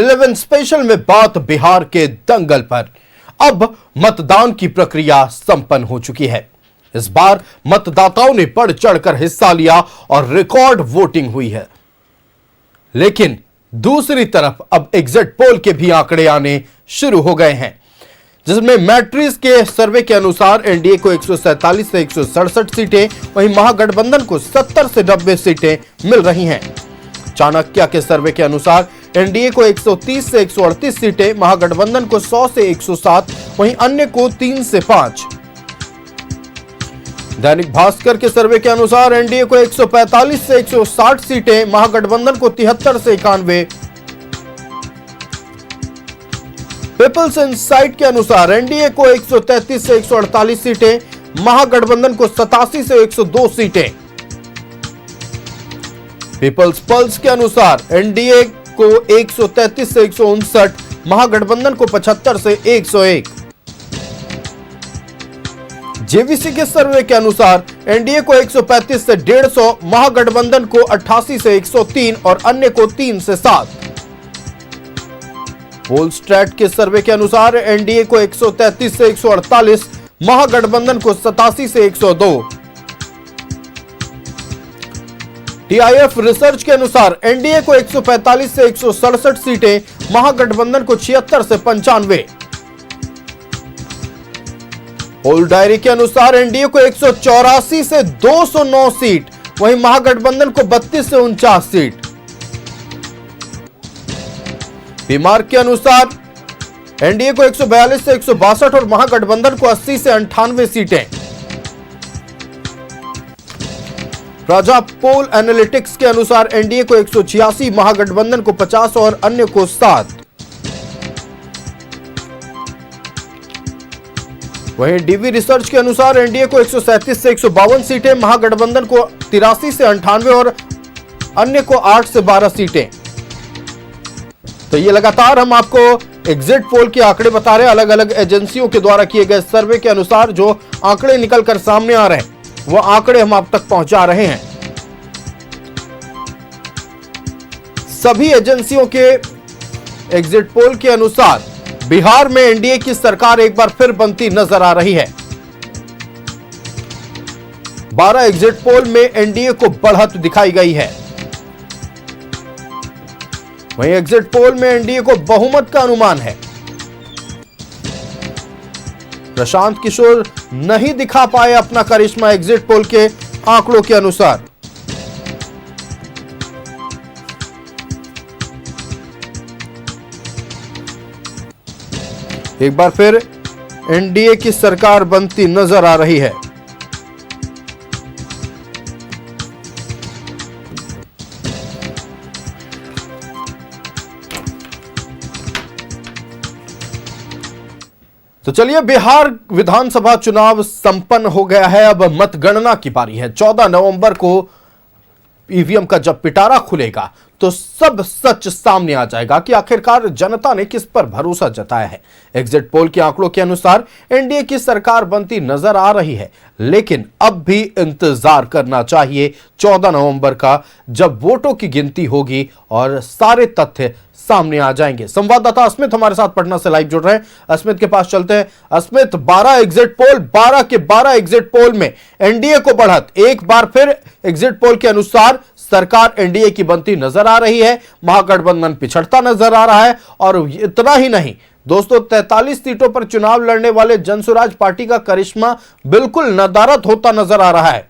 11 special में बात बिहार के दंगल पर। अब मतदान की प्रक्रिया संपन्न हो चुकी है। इस बार मतदाताओं ने बढ़ चढ़कर हिस्सा लिया और रिकॉर्ड वोटिंग हुई है। लेकिन दूसरी तरफ अब एग्जिट पोल के भी आंकड़े आने शुरू हो गए हैं, जिसमें मैट्रिक्स के सर्वे के अनुसार एनडीए को 147 से 167 सीटें, वहीं महागठबंधन को 70 से 90 सीटें मिल रही हैं। चाणक्य के सर्वे के अनुसार एनडीए को 130 से 138 सीटें, महागठबंधन को 100 से 107, वहीं अन्य को 3 से 5। दैनिक भास्कर के सर्वे के अनुसार एनडीए को 145 से 160 सीटें, महागठबंधन को 73 से 91। पीपल्स इनसाइट के अनुसार एनडीए को 133 से 148 सीटें, महागठबंधन को 87 से 102 सीटें। पीपल्स पल्स के अनुसार एनडीए को 133 से 159, महागठबंधन को 75 से 101। जेवीसी के सर्वे के अनुसार एनडीए को 135 से 150, महागठबंधन को 88 से 103 और अन्य को 3 से 7। पोलस्टैट के सर्वे के अनुसार एनडीए को 133 से 148, महागठबंधन को 87 से 102। टीआईएफ रिसर्च के अनुसार एनडीए को 145 से 167 सीटें, महागठबंधन को 76 से 95। पोल डायरी के अनुसार एनडीए को 184 से 209 सीट, वहीं महागठबंधन को 32 से 49 सीट। बीमार के अनुसार एनडीए को 142 से 162 और महागठबंधन को 80 से 98 सीटें। राजा पोल एनालिटिक्स के अनुसार एनडीए को 186, महागठबंधन को 50 और अन्य को 7। वहीं डीवी रिसर्च के अनुसार एनडीए को 137 से 152 सीटें, महागठबंधन को 83 से 98 और अन्य को 8 से 12 सीटें। तो ये लगातार हम आपको एग्जिट पोल के आंकड़े बता रहे हैं। अलग अलग एजेंसियों के द्वारा किए गए सर्वे के अनुसार जो आंकड़े निकलकर सामने आ रहे हैं, वो आंकड़े हम आप तक पहुंचा रहे हैं। सभी एजेंसियों के एग्जिट पोल के अनुसार बिहार में एनडीए की सरकार एक बार फिर बनती नजर आ रही है। 12 एग्जिट पोल में एनडीए को बढ़त दिखाई गई है। वहीं एग्जिट पोल में एनडीए को बहुमत का अनुमान है। प्रशांत किशोर नहीं दिखा पाए अपना करिश्मा एग्जिट पोल के आंकड़ों के अनुसार। एक बार फिर एनडीए की सरकार बनती नजर आ रही है। तो चलिए, बिहार विधानसभा चुनाव संपन्न हो गया है। अब मतगणना की बारी है। 14 नवंबर को ईवीएम का जब पिटारा खुलेगा तो सब सच सामने आ जाएगा कि आखिरकार जनता ने किस पर भरोसा जताया है। एग्जिट पोल के आंकड़ों के अनुसार एनडीए की सरकार बनती नजर आ रही है, लेकिन अब भी इंतजार करना चाहिए 14 नवंबर का, जब वोटों की गिनती होगी और सारे तथ्य सामने आ जाएंगे। संवाददाता अस्मित हमारे साथ पटना से लाइव जुड़ रहे हैं। अस्मित के पास चलते हैं। अस्मित, 12 एग्जिट पोल, 12 के 12 एग्जिट पोल में एनडीए को बढ़त। एक बार फिर एग्जिट पोल के अनुसार सरकार एनडीए की बनती नजर आ रही है, महागठबंधन पिछड़ता नजर आ रहा है। और इतना ही नहीं दोस्तों, 43 सीटों पर चुनाव लड़ने वाले जनसुराज पार्टी का करिश्मा बिल्कुल नदारद होता नजर आ रहा है।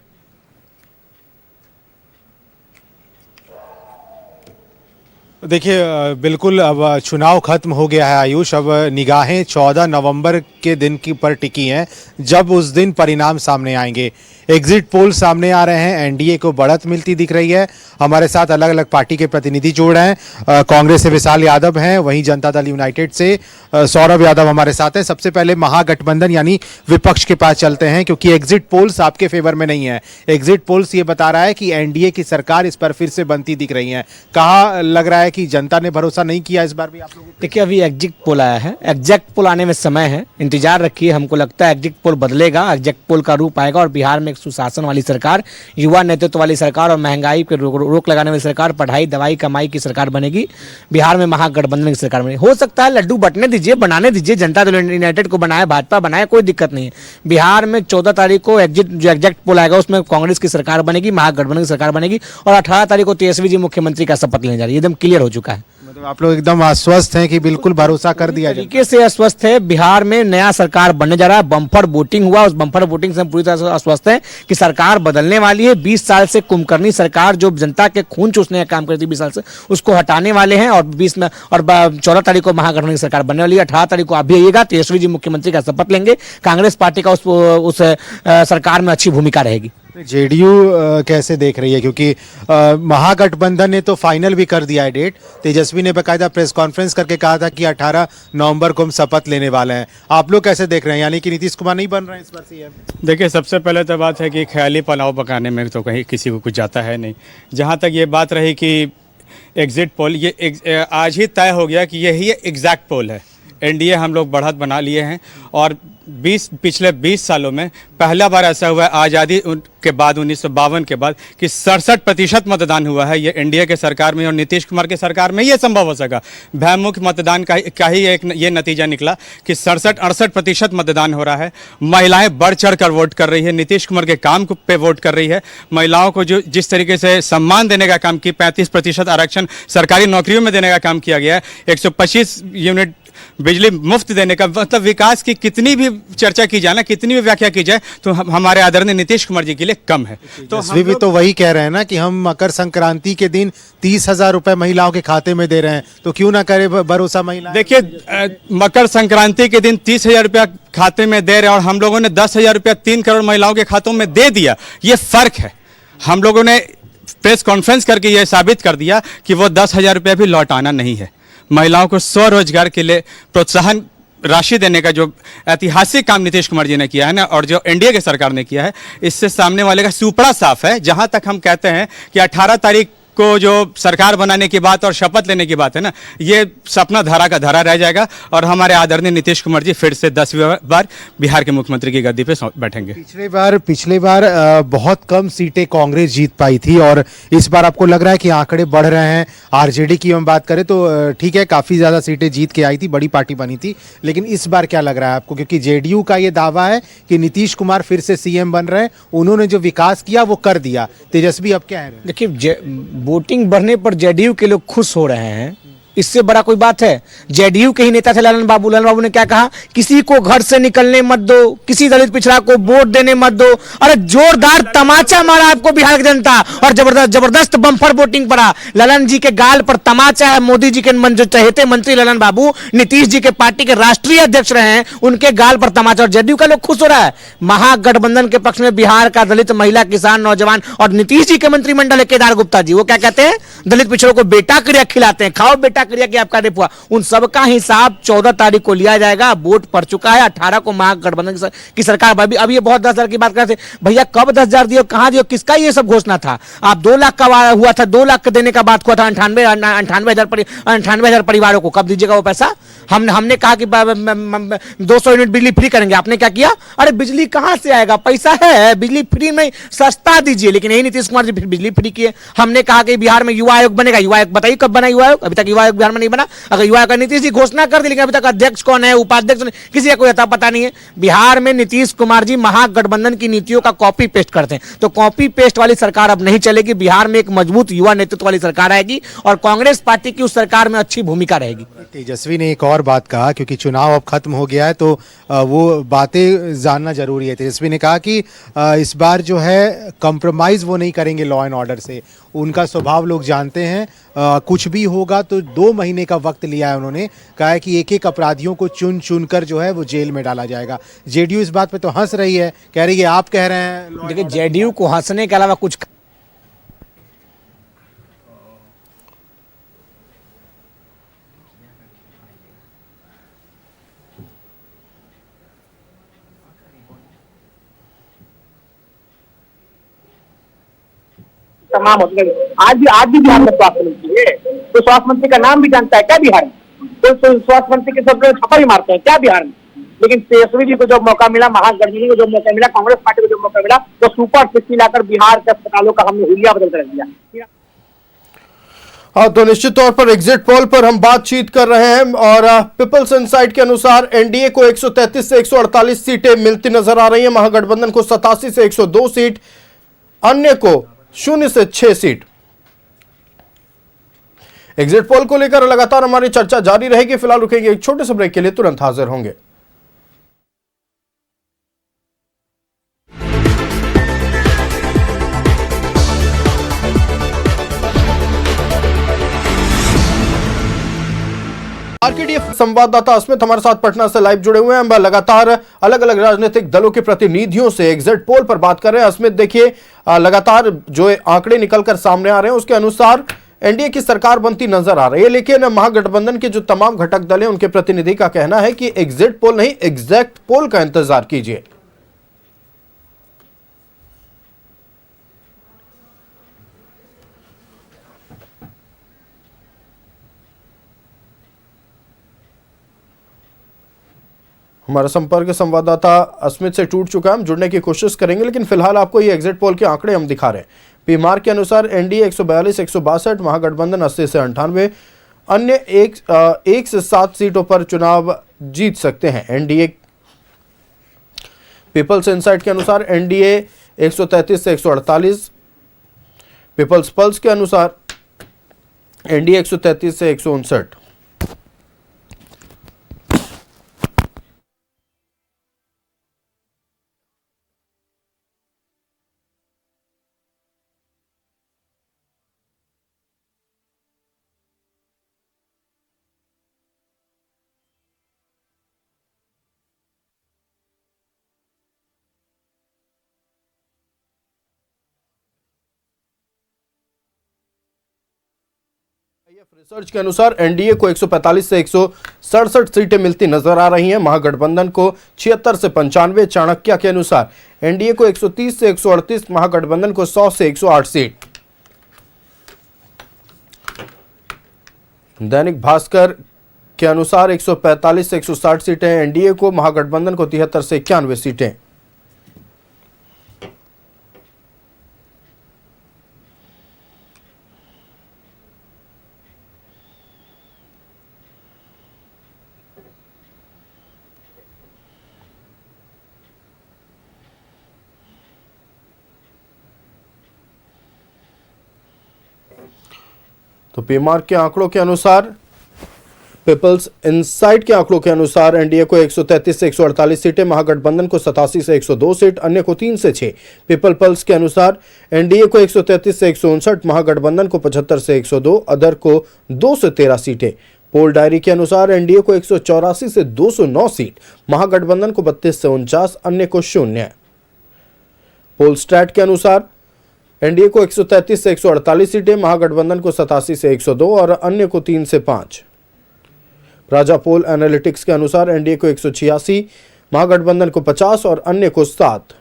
देखिए, बिल्कुल अब चुनाव खत्म हो गया है आयुष। अब निगाहें 14 नवंबर के दिन की पर टिकी हैं, जब उस दिन परिणाम सामने आएंगे। एग्जिट पोल सामने आ रहे हैं, एनडीए को बढ़त मिलती दिख रही है। हमारे साथ अलग अलग पार्टी के प्रतिनिधि जुड़ रहे हैं। कांग्रेस से विशाल यादव हैं, वहीं जनता दल यूनाइटेड से सौरभ यादव हमारे साथ हैं। सबसे पहले महागठबंधन यानी विपक्ष के पास चलते हैं, क्योंकि एग्जिट पोल्स आपके फेवर में नहीं है। एग्जिट पोल्स ये बता रहा है कि एनडीए की सरकार इस पर फिर से बनती दिख रही है। कहाँ लग रहा है कि जनता ने भरोसा नहीं किया इस बार भी आप लोगों को? देखिए, अभी एग्जिट पोल आया है, एग्जैक्ट पोल आने में समय है, इंतजार रखिए। हमको लगता है एग्जिट पोल बदलेगा, एग्जैक्ट पोल का रूप आएगा और बिहार में एक सुशासन वाली सरकार, युवा नेतृत्व वाली सरकार और महंगाई पे रोक लगाने वाली सरकार, पढ़ाई दवाई कमाई की सरकार बनेगी। बिहार में महागठबंधन की सरकार बनेगी। हो सकता है लड्डू बटने दीजिए, बनाने दीजिए, जनता दल यूनाइटेड को बनाए, भाजपा बनाए, कोई दिक्कत नहीं है। बिहार में 14 तारीख को जो एग्जैक्ट पोल आएगा उसमें कांग्रेस की सरकार बनेगी, महागठबंधन की सरकार बनेगी और 18 तारीख को तेजस्वी जी मुख्यमंत्री का शपथ लेने जा रही है। एकदम क्लियर हो चुका है। मतलब आप लोग एकदम आश्वस्त हैं कि बिल्कुल भरोसा कर दिया जाए? तरीके से आश्वस्त है। बिहार में नया सरकार बनने जा रहा है। बम्पर वोटिंग हुआ, उस बम्पर वोटिंग से हम पूरी तरह से आश्वस्त हैं कि सरकार बदलने वाली है। 20 साल से कुंभकर्णी सरकार जो जनता के खून चूसने का काम करती थी 20 साल से, उसको हटाने वाले हैं और 14 तारीख को महागठबंधन की सरकार बनने वाली है। 18 तारीख को आप भी आइएगा, तेजस्वी जी मुख्यमंत्री का शपथ लेंगे। कांग्रेस पार्टी का उस सरकार में अच्छी भूमिका रहेगी। जेडीयू कैसे देख रही है, क्योंकि महागठबंधन ने तो फाइनल भी कर दिया है डेट। तेजस्वी ने बकायदा प्रेस कॉन्फ्रेंस करके कहा था कि 18 नवंबर को हम शपथ लेने वाले हैं। आप लोग कैसे देख रहे हैं, यानी कि नीतीश कुमार नहीं बन रहे हैं इस बार सीएम? देखिए, सबसे पहले तो बात है कि ख्याली पुलाव पकाने में तो कहीं किसी को कुछ जाता है नहीं। जहाँ तक ये बात रही कि एग्जिट पोल, ये आज ही तय हो गया कि यही एग्जैक्ट पोल है। एनडीए हम लोग बढ़त बना लिए हैं और पिछले 20 सालों में पहला बार ऐसा हुआ है आज़ादी के बाद 1952 के बाद कि 67% मतदान हुआ है। ये एनडीए के सरकार में और नीतीश कुमार के सरकार में ये संभव हो सका। भयमुख मतदान का ही एक ये नतीजा निकला कि 67-68% मतदान हो रहा है। महिलाएं बढ़ चढ़ कर वोट कर रही है, नीतीश कुमार के काम पे वोट कर रही है। महिलाओं को जो जिस तरीके से सम्मान देने का काम की 35% आरक्षण सरकारी नौकरियों में देने का काम किया गया है, 125 यूनिट बिजली मुफ्त देने का, मतलब विकास की कितनी भी चर्चा की जाए ना, कितनी भी व्याख्या की जाए तो हमारे आदरणीय नीतीश कुमार जी के लिए कम है। तो हम भी तो वही कह रहे हैं ना कि हम मकर संक्रांति के दिन 30,000 रुपए महिलाओं के खाते में दे रहे हैं, तो क्यों ना करे भरोसा महिला? देखिए, मकर संक्रांति के दिन 30,000 रुपया खाते में दे रहे हैं और हम लोगों ने 10,000 रुपया 3 करोड़ महिलाओं के खातों में दे दिया। ये फर्क है। हम लोगों ने प्रेस कॉन्फ्रेंस करके यह साबित कर दिया कि वो 10,000 रुपया भी लौटाना नहीं है। महिलाओं को स्वरोजगार के लिए प्रोत्साहन राशि देने का जो ऐतिहासिक काम नीतीश कुमार जी ने किया है ना, और जो एनडीए की सरकार ने किया है, इससे सामने वाले का सुपड़ा साफ है। जहां तक हम कहते हैं कि 18 तारीख को जो सरकार बनाने की बात और शपथ लेने की बात है ना, ये सपना धरा का धरा रह जाएगा और हमारे आदरणीय नीतीश कुमार जी फिर से 10वीं बार बिहार के मुख्यमंत्री की गद्दी पे बैठेंगे। पिछले बार बहुत कम सीटें कांग्रेस जीत पाई थी और इस बार आपको लग रहा है कि आंकड़े बढ़ रहे हैं? आरजेडी की हम बात करें तो ठीक है, काफी ज्यादा सीटें जीत के आई थी, बड़ी पार्टी बनी थी, लेकिन इस बार क्या लग रहा है आपको? क्योंकि जेडीयू का ये दावा है कि नीतीश कुमार फिर से सीएम बन रहे हैं, उन्होंने जो विकास किया वो कर दिया। तेजस्वी अब क्या है? देखिए, वोटिंग बढ़ने पर जेडीयू के लोग खुश हो रहे हैं, इससे बड़ा कोई बात है? जेडीयू के ही नेता थे ललन बाबू ने क्या कहा? किसी को घर से निकलने मत दो, किसी दलित पिछड़ा को वोट देने मत दो। अरे जोरदार तमाचा मारा आपको बिहार की जनता और जबरदस्त बम्पर वोटिंग पड़ा। ललन जी के गाल पर तमाचा है। मोदी जी के जो चहेते मंत्री ललन बाबू नीतीश जी के पार्टी के राष्ट्रीय अध्यक्ष रहे हैं, उनके गाल पर तमाचा, और जेडीयू का लोग खुश हो रहा है। महागठबंधन के पक्ष में बिहार का दलित, महिला, किसान, नौजवान और नीतीश जी के मंत्रिमंडल है केदार गुप्ता जी, वो क्या कहते हैं? दलित पिछड़ों को बेटा क्रिया खिलाते हैं, खाओ बेटा क्रिया कि आपका रेप हुआ। उन सबका हिसाब 14 तारीख को लिया जाएगा। वोट पड़ चुका है। 18 को महागठबंधन की सरकार। अभी ये बहुत 10,000 की बात कर रहे थे, भैया कब 10,000 दिए, कहां दिए, किसका ये सब घोषणा था? आप 2 लाख का हुआ था, 2 लाख देने का बात हुआ था 98,000 परिवारों को। कब दीजिएगा वो पैसा? हमने कहा कि 200 यूनिट बिजली फ्री करेंगे, आपने क्या किया? अरे बिजली कहां से आएगा? पैसा है, बिजली फ्री में सस्ता दीजिए। लेकिन यही नीतीश कुमार जी फिर बिजली फ्री किए। हमने कहा कि बिहार में युवा आयोग बनेगा। युवा आयोग बताइए कब बना युवा आयोग? अभी तक युवा आयोग बिहार में नहीं बना। अगर युवा आयोग नीतीश जी घोषणा कर दी, लेकिन अभी तक अध्यक्ष कौन है, उपाध्यक्ष किसी का कोई अता पता नहीं है। बिहार में नीतीश कुमार जी महागठबंधन की नीतियों का कॉपी पेस्ट करते हैं, तो कॉपी पेस्ट वाली सरकार अब नहीं चलेगी। बिहार में एक मजबूत युवा नेतृत्व वाली सरकार आएगी और कांग्रेस पार्टी की उस सरकार में अच्छी भूमिका रहेगी। तेजस्वी ने एक और बात कहा, क्योंकि चुनाव अब खत्म हो गया है तो वो बातें जानना जरूरी है। तेजस्वी ने कहा कि इस बार जो है कंप्रोमाइज वो नहीं करेंगे लॉ एंड ऑर्डर से। उनका स्वभाव लोग जानते हैं, कुछ भी होगा तो 2 महीने का वक्त लिया है उन्होंने। कहा है कि एक एक अपराधियों को चुन चुन कर जो है वो जेल में डाला जाएगा। जेडीयू इस बात पे तो हंस रही है, कह रही है आप कह रहे हैं। देखिए, जेडीयू को हंसने के अलावा कुछ तमाम हॉस्पिटल आज भी बिहार में स्वास्थ्य मंत्री है, तो स्वास्थ्य मंत्री का नाम भी जानता है क्या बिहार में? तो स्वास्थ्य मंत्री के सब लोग छापा ही मारते हैं क्या बिहार में? लेकिन तेजस्वी जी को जब मौका मिला, महागठबंधन को जब मौका मिला, कांग्रेस पार्टी को जब मौका मिला, तो सुपर 60 लाकर बिहार के अस्पतालों का हमने हुलिया बदल कर रख दिया। हाँ, तो निश्चित तौर पर एग्जिट पोल पर हम बातचीत कर रहे हैं और पीपल्स इनसाइट के अनुसार एनडीए को 133 से 148 सीटें मिलती नजर आ रही हैं, महागठबंधन को 87 से 102 सीट, अन्य को 0 से 6 सीट। एग्जिट पोल को लेकर लगातार हमारी चर्चा जारी रहेगी। फिलहाल रुकेंगे एक छोटे से ब्रेक के लिए, तुरंत हाजिर होंगे। आरकेडीएफ संवाददाता अस्मित हमारे साथ पटना से लाइव जुड़े हुए हैं। हम लगातार अलग अलग राजनीतिक दलों के प्रतिनिधियों से एग्जिट पोल पर बात कर रहे हैं। अस्मित, देखिए लगातार जो आंकड़े निकलकर सामने आ रहे हैं उसके अनुसार एनडीए की सरकार बनती नजर आ रही है, लेकिन महागठबंधन के जो तमाम घटक दल हैं उनके प्रतिनिधि का कहना है कि एग्जिट पोल नहीं, एग्जैक्ट पोल का इंतजार कीजिए। हमारा संपर्क संवाददाता अस्मित से टूट चुका है, हम जुड़ने की कोशिश करेंगे, लेकिन फिलहाल आपको ये एग्जिट पोल के आंकड़े हम दिखा रहे हैं। पीमार के अनुसार एनडीए 142 162, महागठबंधन 80 से 98, अन्य 1 से 7 सीटों पर चुनाव जीत सकते हैं। एनडीए पीपल्स इनसाइट के अनुसार एनडीए 133 से 148, पीपल्स पल्स के अनुसार एनडीए 133 से 159। रिसर्च के अनुसार एनडीए को 145 से 167 सीटें मिलती नजर आ रही हैं, महागठबंधन को 76 से 95। चाणक्य के अनुसार एनडीए को 130 से 138, महागठबंधन को 100 से 108 सीट। दैनिक भास्कर के अनुसार 145 से 160 सीटें एनडीए को, महागठबंधन को 73 से 91 सीटें। तो पीमार के आंकड़ों के अनुसार, पीपल्स इनसाइट के आंकड़ों के अनुसार एनडीए को 133 से 148 सीटें, महागठबंधन को 87 से 102 सीट, अन्य को 3 से 6। पीपल पल्स के अनुसार एनडीए को 133 से 159, महागठबंधन को 75 से 102, अदर को 2 से 13 सीटें। पोल डायरी के अनुसार एनडीए को 184 से 209 सीट, महागठबंधन को 32 से 49, अन्य को 0। पोल स्टैट के अनुसार एनडीए को 133 से 148 सीटें, महागठबंधन को 87 से 102 और अन्य को 3 से 5। राजा पोल एनालिटिक्स के अनुसार एनडीए को 186, महागठबंधन को 50 और अन्य को 7।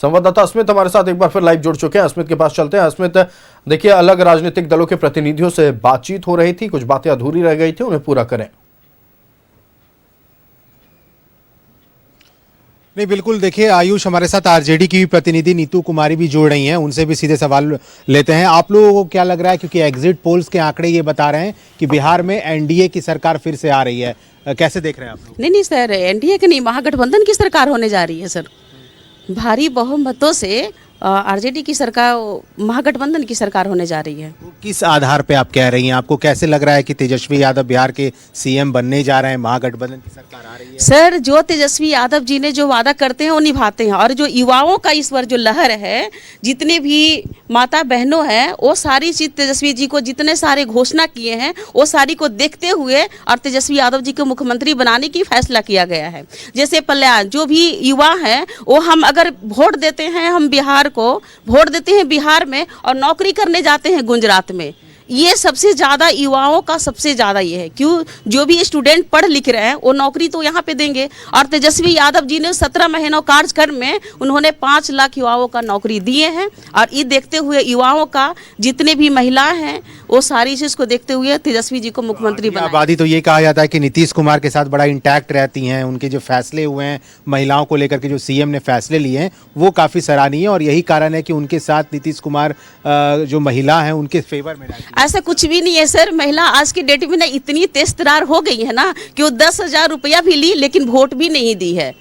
संवाददाता अस्मित हमारे साथ एक बार फिर लाइव जुड़ चुके हैं। अस्मित के पास चलते हैं। अस्मित, देखिए अलग राजनीतिक दलों के प्रतिनिधियों से बातचीत हो रही थी, कुछ बातें अधूरी रह गई थी, उन्हें पूरा करें। नहीं, बिल्कुल, देखिए आयुष, हमारे साथ आरजेडी की प्रतिनिधि नीतू कुमारी भी जुड़ रही हैं, उनसे भी सीधे सवाल लेते हैं। आप लोगों को क्या लग रहा है, क्योंकि एग्जिट पोल्स के आंकड़े ये बता रहे हैं कि बिहार में एनडीए की सरकार फिर से आ रही है, कैसे देख रहे हैं आप लोग? नहीं सर, एनडीए की नहीं, महागठबंधन की सरकार होने जा रही है सर। भारी बहुमतों से आरजेडी की सरकार, महागठबंधन की सरकार होने जा रही है। किस आधार पे आप कह रही हैं? आपको कैसे लग रहा है कि तेजस्वी यादव बिहार के सीएम बनने जा रहे हैं, महागठबंधन की सरकार आ रही है? सर, जो तेजस्वी यादव जी ने जो वादा करते हैं वो निभाते हैं, और जो युवाओं का इस बार जो लहर है, जितने भी माता बहनों हैं, वो सारी चीज तेजस्वी जी को जितने सारे घोषणा किए हैं वो सारी को देखते हुए और तेजस्वी यादव जी को मुख्यमंत्री बनाने की फैसला किया गया है। जैसे पहले जो भी युवा हैं वो, हम अगर वोट देते हैं, हम बिहार को वोट देते हैं बिहार में और नौकरी करने जाते हैं गुजरात में, ये सबसे ज़्यादा युवाओं का सबसे ज़्यादा ये है, क्यों जो भी स्टूडेंट पढ़ लिख रहे हैं वो नौकरी तो यहाँ पे देंगे। और तेजस्वी यादव जी ने 17 महीनों कार्यकाल में उन्होंने 5 लाख युवाओं का नौकरी दिए हैं। और ये देखते हुए युवाओं का जितने भी महिलाएं हैं वो सारी चीज़ को देखते हुए तेजस्वी जी को मुख्यमंत्री बनाया। आबादी तो ये कहा जाता है कि नीतीश कुमार के साथ बड़ा इंटैक्ट रहती हैं, उनके जो फैसले हुए हैं महिलाओं को लेकर के जो सीएम ने फैसले लिए हैं वो काफ़ी सराहनीय है, और यही कारण है कि उनके साथ नीतीश कुमार जो महिला हैं उनके फेवर में रहती हैं। ऐसा कुछ भी नहीं है सर। महिला आज की डेट में ना इतनी तेज तरार हो गई है ना कि वो 10,000 रुपया भी ली लेकिन वोट भी नहीं दी है,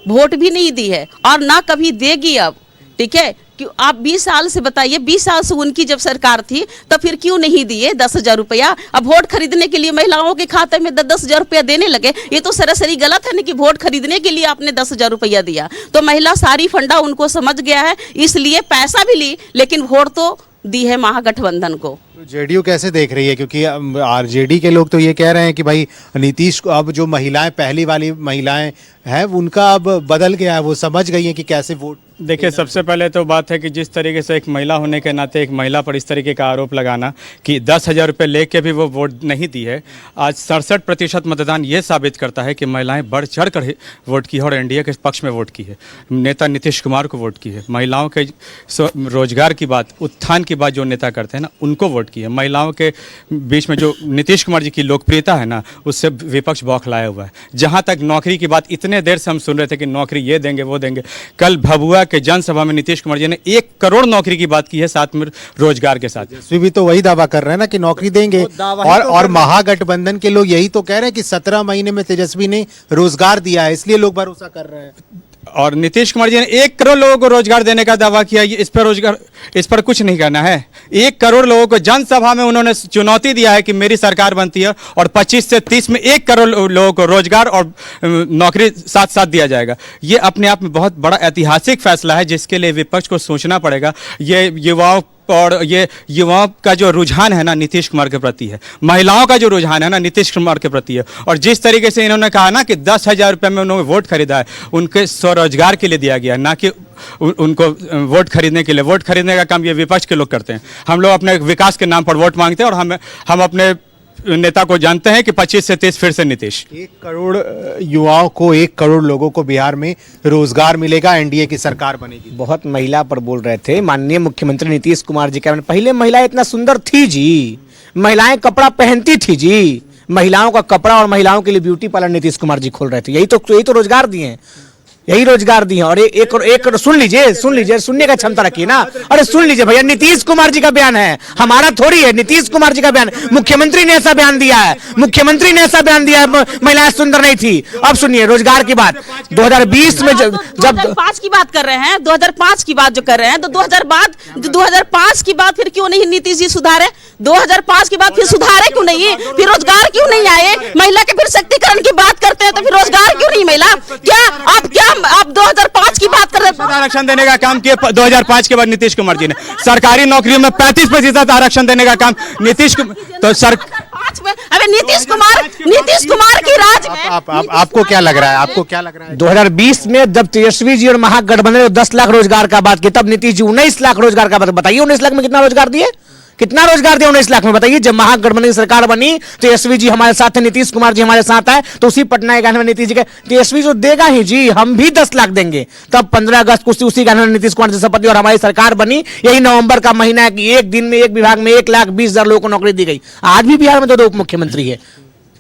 वोट भी नहीं दी है और ना कभी देगी अब। ठीक है, क्यों आप 20 साल से बताइए, 20 साल से उनकी जब सरकार थी तो फिर क्यों नहीं दिए 10,000 रुपया? अब वोट खरीदने के लिए महिलाओं के खाते में 10,000 रुपया देने लगे, ये तो सरासरी गलत है ना कि वोट खरीदने के लिए आपने 10,000 रुपया दिया। तो महिला सारी फंडा उनको समझ गया है, इसलिए पैसा भी ली लेकिन वोट तो दी है महागठबंधन को। तो जेडीयू कैसे देख रही है, क्योंकि आरजेडी के लोग तो ये कह रहे हैं कि भाई नीतीश को अब जो महिलाएं पहली वाली महिलाएं हैं उनका अब बदल गया है, वो समझ गई हैं कि कैसे वोट। देखिए, सबसे पहले तो बात है कि जिस तरीके से एक महिला होने के नाते एक महिला पर इस तरीके का आरोप लगाना कि 10,000 रुपये लेके भी वो वोट नहीं दी है। आज 67% मतदान ये साबित करता है कि महिलाएं बढ़ चढ़ कर वोट की है और एनडीए के पक्ष में वोट की है, नेता नीतीश कुमार को वोट की है। महिलाओं के रोजगार की बात, उत्थान की बात जो नेता करते हैं ना, उनको वोट की है। महिलाओं के बीच में जो नीतीश कुमार जी की लोकप्रियता है ना, उससे विपक्ष बौखलाया हुआ है। जहाँ तक नौकरी की बात, इतने देर से हम सुन रहे थे कि नौकरी ये देंगे वो देंगे। कल भभुआ के जनसभा में नीतीश कुमार जी ने 1 करोड़ नौकरी की बात की है, साथ में रोजगार के साथ। तेजस्वी भी तो वही दावा कर रहे हैं ना कि नौकरी देंगे, और महागठबंधन के लोग यही तो कह रहे हैं कि 17 महीने में तेजस्वी ने रोजगार दिया है, इसलिए लोग भरोसा कर रहे हैं। और नीतीश कुमार जी ने 1 करोड़ लोगों को रोजगार देने का दावा किया। इस पर कुछ नहीं करना है। 1 करोड़ लोगों को जनसभा में उन्होंने चुनौती दिया है कि मेरी सरकार बनती है और 25 से 30 में 1 करोड़ लोगों को रोजगार और नौकरी साथ साथ दिया जाएगा। ये अपने आप में बहुत बड़ा ऐतिहासिक फैसला है, जिसके लिए विपक्ष को सोचना पड़ेगा। ये युवाओं और ये युवाओं का जो रुझान है ना नीतीश कुमार के प्रति है, महिलाओं का जो रुझान है ना नीतीश कुमार के प्रति है। और जिस तरीके से इन्होंने कहा ना कि 10,000 रुपये में उन्होंने वोट खरीदा है, उनके स्वरोजगार के लिए दिया गया, ना कि उनको वोट खरीदने के लिए। वोट खरीदने का काम ये विपक्ष के लोग करते हैं। हम लोग अपने विकास के नाम पर वोट मांगते हैं और हम अपने नेता को जानते हैं कि 25 से 30 फिर से नीतीश। 1 करोड़ युवाओं को, 1 करोड़ लोगों को बिहार में रोजगार मिलेगा, एनडीए की सरकार बनेगी। बहुत महिला पर बोल रहे थे माननीय मुख्यमंत्री नीतीश कुमार जी। पहले महिलाएं इतना सुंदर थी जी, महिलाएं कपड़ा पहनती थी जी। महिलाओं का कपड़ा और महिलाओं के लिए ब्यूटी पार्लर नीतीश कुमार जी खोल रहे थे। यही तो रोजगार दिए हैं, यही रोजगार दिए। और एक सुन लीजिए, सुनने का क्षमता रखिए ना। अरे सुन लीजिए भैया, नीतीश कुमार जी का बयान है, हमारा थोड़ी है। नीतीश कुमार जी का बयान, मुख्यमंत्री ने ऐसा बयान दिया है, मुख्यमंत्री ने ऐसा बयान दिया है महिलाएं सुंदर नहीं थी। अब सुनिए रोजगार की बात। 2020 में जब 2005 की बात कर रहे हैं, 2005 की बात जो कर रहे हैं, तो 2005 की बात फिर क्यों नहीं नीतीश जी सुधारे? 2005 की बात फिर सुधारे क्यों नहीं? फिर रोजगार क्यों नहीं आए? महिला के फिर सशक्तिकरण की बात करते हैं तो फिर रोजगार क्यों नहीं? महिला आप 2005 की बात कर रहे हैं। आरक्षण देने का काम किया 2005 के बाद नीतीश कुमार जी ने। सरकारी नौकरियों में 35% आरक्षण देने का काम नीतीश तो नीतीश कुमार की राज में। आपको क्या लग रहा है? आपको क्या लग रहा है? 2020 में जब तेजस्वी जी और महागठबंधन ने 10 लाख रोजगार का बात की, तब नीतीश जी 19 लाख रोजगार का बात। बताइए 19 लाख में कितना रोजगार दिए? कितना रोजगार दिया 19 लाख में? बताइए। जब महागठबंधन की सरकार बनी, तेजस्वी जी हमारे साथ थे, नीतीश कुमार जी हमारे साथ आए, तो उसी पटना के गाने में नीतीश जी के तेजस्वी जो देगा ही जी, हम भी 10 लाख देंगे। तब 15 अगस्त को उसी गाने में नीतीश कुमार जी शपथ ली और हमारी सरकार बनी। यही नवंबर का महीना है कि एक दिन में एक विभाग में 1,20,000 लोगों को नौकरी दी गई। आज भी बिहार में 2 उप मुख्यमंत्री है,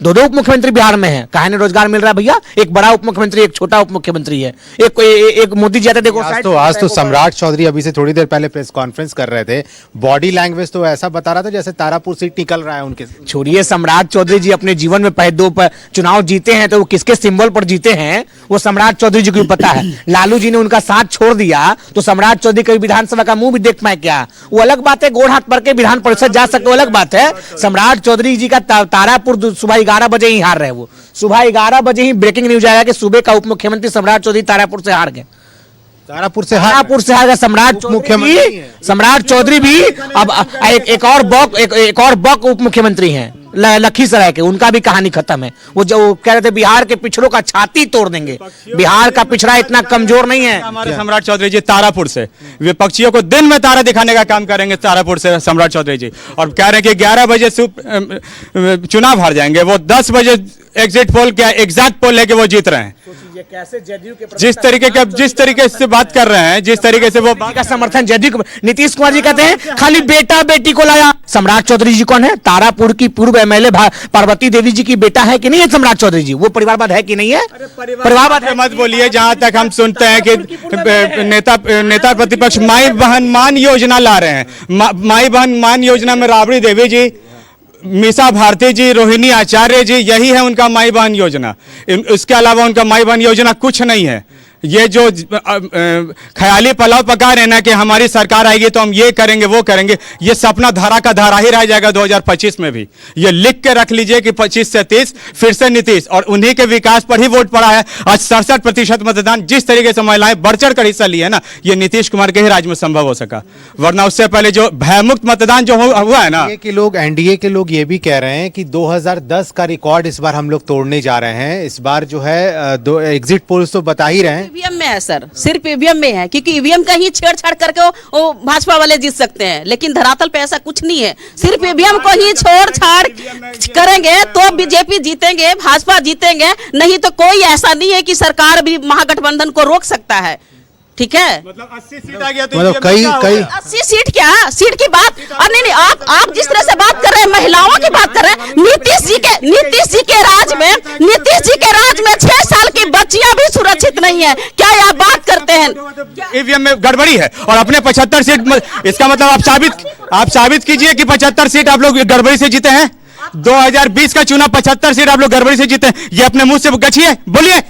2 उप मुख्यमंत्री बिहार में है। कहा ने रोजगार मिल रहा है भैया? एक बड़ा उप मुख्यमंत्री, एक छोटा उप मुख्यमंत्री है। एक मोदी जी आते देखो। आज तो सम्राट चौधरी अभी से थोड़ी देर पहले प्रेस कॉन्फ्रेंस कर रहे थे, बॉडी लैंग्वेज तो ऐसा बता रहा था जैसे तारापुर सीट निकल रहा है उनके। छोड़िए, सम्राट चौधरी जी अपने जीवन में पहले 2 चुनाव जीते हैं, तो वो किसके सिंबल पर जीते हैं वो सम्राट चौधरी जी को भी पता है। लालू जी ने उनका साथ छोड़ दिया तो सम्राट चौधरी कभी विधानसभा का मुंह भी देख पाए क्या? वो अलग बात है, गोड़ हाथ पड़ के विधान परिषद जा सकते, वो अलग बात है। सम्राट चौधरी जी का तारापुर सुबह 11 बजे ही हार रहे। वो सुबह 11 बजे ही ब्रेकिंग न्यूज आया कि सूबे का उप मुख्यमंत्री सम्राट चौधरी तारापुर से हार गए। तारापुर से हार गए सम्राट मुख्यमंत्री। सम्राट चौधरी भी अब एक और बॉक उप मुख्यमंत्री हैं। लखीसराय के, उनका भी कहानी खत्म है। वो जो कह रहे थे बिहार के पिछड़ों का छाती तोड़ देंगे, बिहार का पिछड़ा इतना कमजोर नहीं है। हमारे सम्राट चौधरी जी तारापुर से विपक्षियों को दिन में तारा दिखाने का काम करेंगे, तारापुर से सम्राट चौधरी जी, और कह रहे हैं कि 11 बजे चुनाव हार जाएंगे। वो 10 बजे एग्जिट पोल क्या एग्जैक्ट पोल है कि वो जीत रहे हैं। जिस तरीके से बात कर रहे हैं, जिस तरीके से वो का समर्थन जदयू, नीतीश कुमार जी कहते हैं खाली बेटा बेटी को लाया। सम्राट चौधरी जी कौन है? तारापुर की पूर्व एमएलए पार्वती देवी जी की बेटा है कि नहीं है सम्राट चौधरी जी? वो परिवारवाद है कि नहीं है? परिवारवाद है। मत बोलिए। जहां तक हम सुनते हैं कि नेता प्रतिपक्ष माई बहन मान योजना ला रहे हैं। माई बहन मान योजना में राबड़ी देवी जी, मीसा भारती जी, रोहिणी आचार्य जी, यही है उनका माई बहन योजना। इसके अलावा उनका माई बहन योजना कुछ नहीं है। ये जो ख्याली पलाव पका रहे ना कि हमारी सरकार आएगी तो हम ये करेंगे वो करेंगे, ये सपना धारा का धारा ही रह जाएगा 2025 में भी। ये लिख के रख लीजिए कि 25 से 30 फिर से नीतीश, और उन्हीं के विकास पर ही वोट पड़ा है। आज 67% मतदान जिस तरीके से महिलाएं बढ़ चढ़ कर हिस्सा ली है ना, ये नीतीश कुमार के ही राज में संभव हो सका, वरना उससे पहले जो भयमुक्त मतदान जो हुआ है ना। एनडीए के लोग ये भी कह रहे हैं कि 2010 का रिकॉर्ड इस बार हम लोग तोड़ने जा रहे हैं। इस बार जो है एग्जिट पोल्स तो बता ही रहे हैं ईवीएम में है सर, सिर्फ ईवीएम में है, क्योंकि ईवीएम का ही छेड़छाड़ करके वो भाजपा वाले जीत सकते हैं, लेकिन धरातल पे ऐसा कुछ नहीं है। सिर्फ ईवीएम को ही छोड़छाड़ करेंगे तो बीजेपी जीतेंगे, भाजपा जीतेंगे, नहीं तो कोई ऐसा नहीं है कि सरकार भी महागठबंधन को रोक सकता है। ठीक है, मतलब 80 सीट आ गया तो मतलब कई 80 सीट क्या सीट की बात? और नहीं, आप जिस तरह से बात कर रहे हैं, महिलाओं की बात कर रहे हैं। नीतीश जी के राज में 6 साल की बच्चियां भी सुरक्षित नहीं है। क्या आप बात करते हैं? ईवीएम में गड़बड़ी है और अपने 75 सीट, इसका मतलब आप साबित कीजिए कि 75 सीट आप लोग गड़बड़ी से जीते हैं। 2020 का चुनाव 75 सीट आप लोग गड़बड़ी से जीते हैं। ये अपने मुंह से गछिए, बोलिए,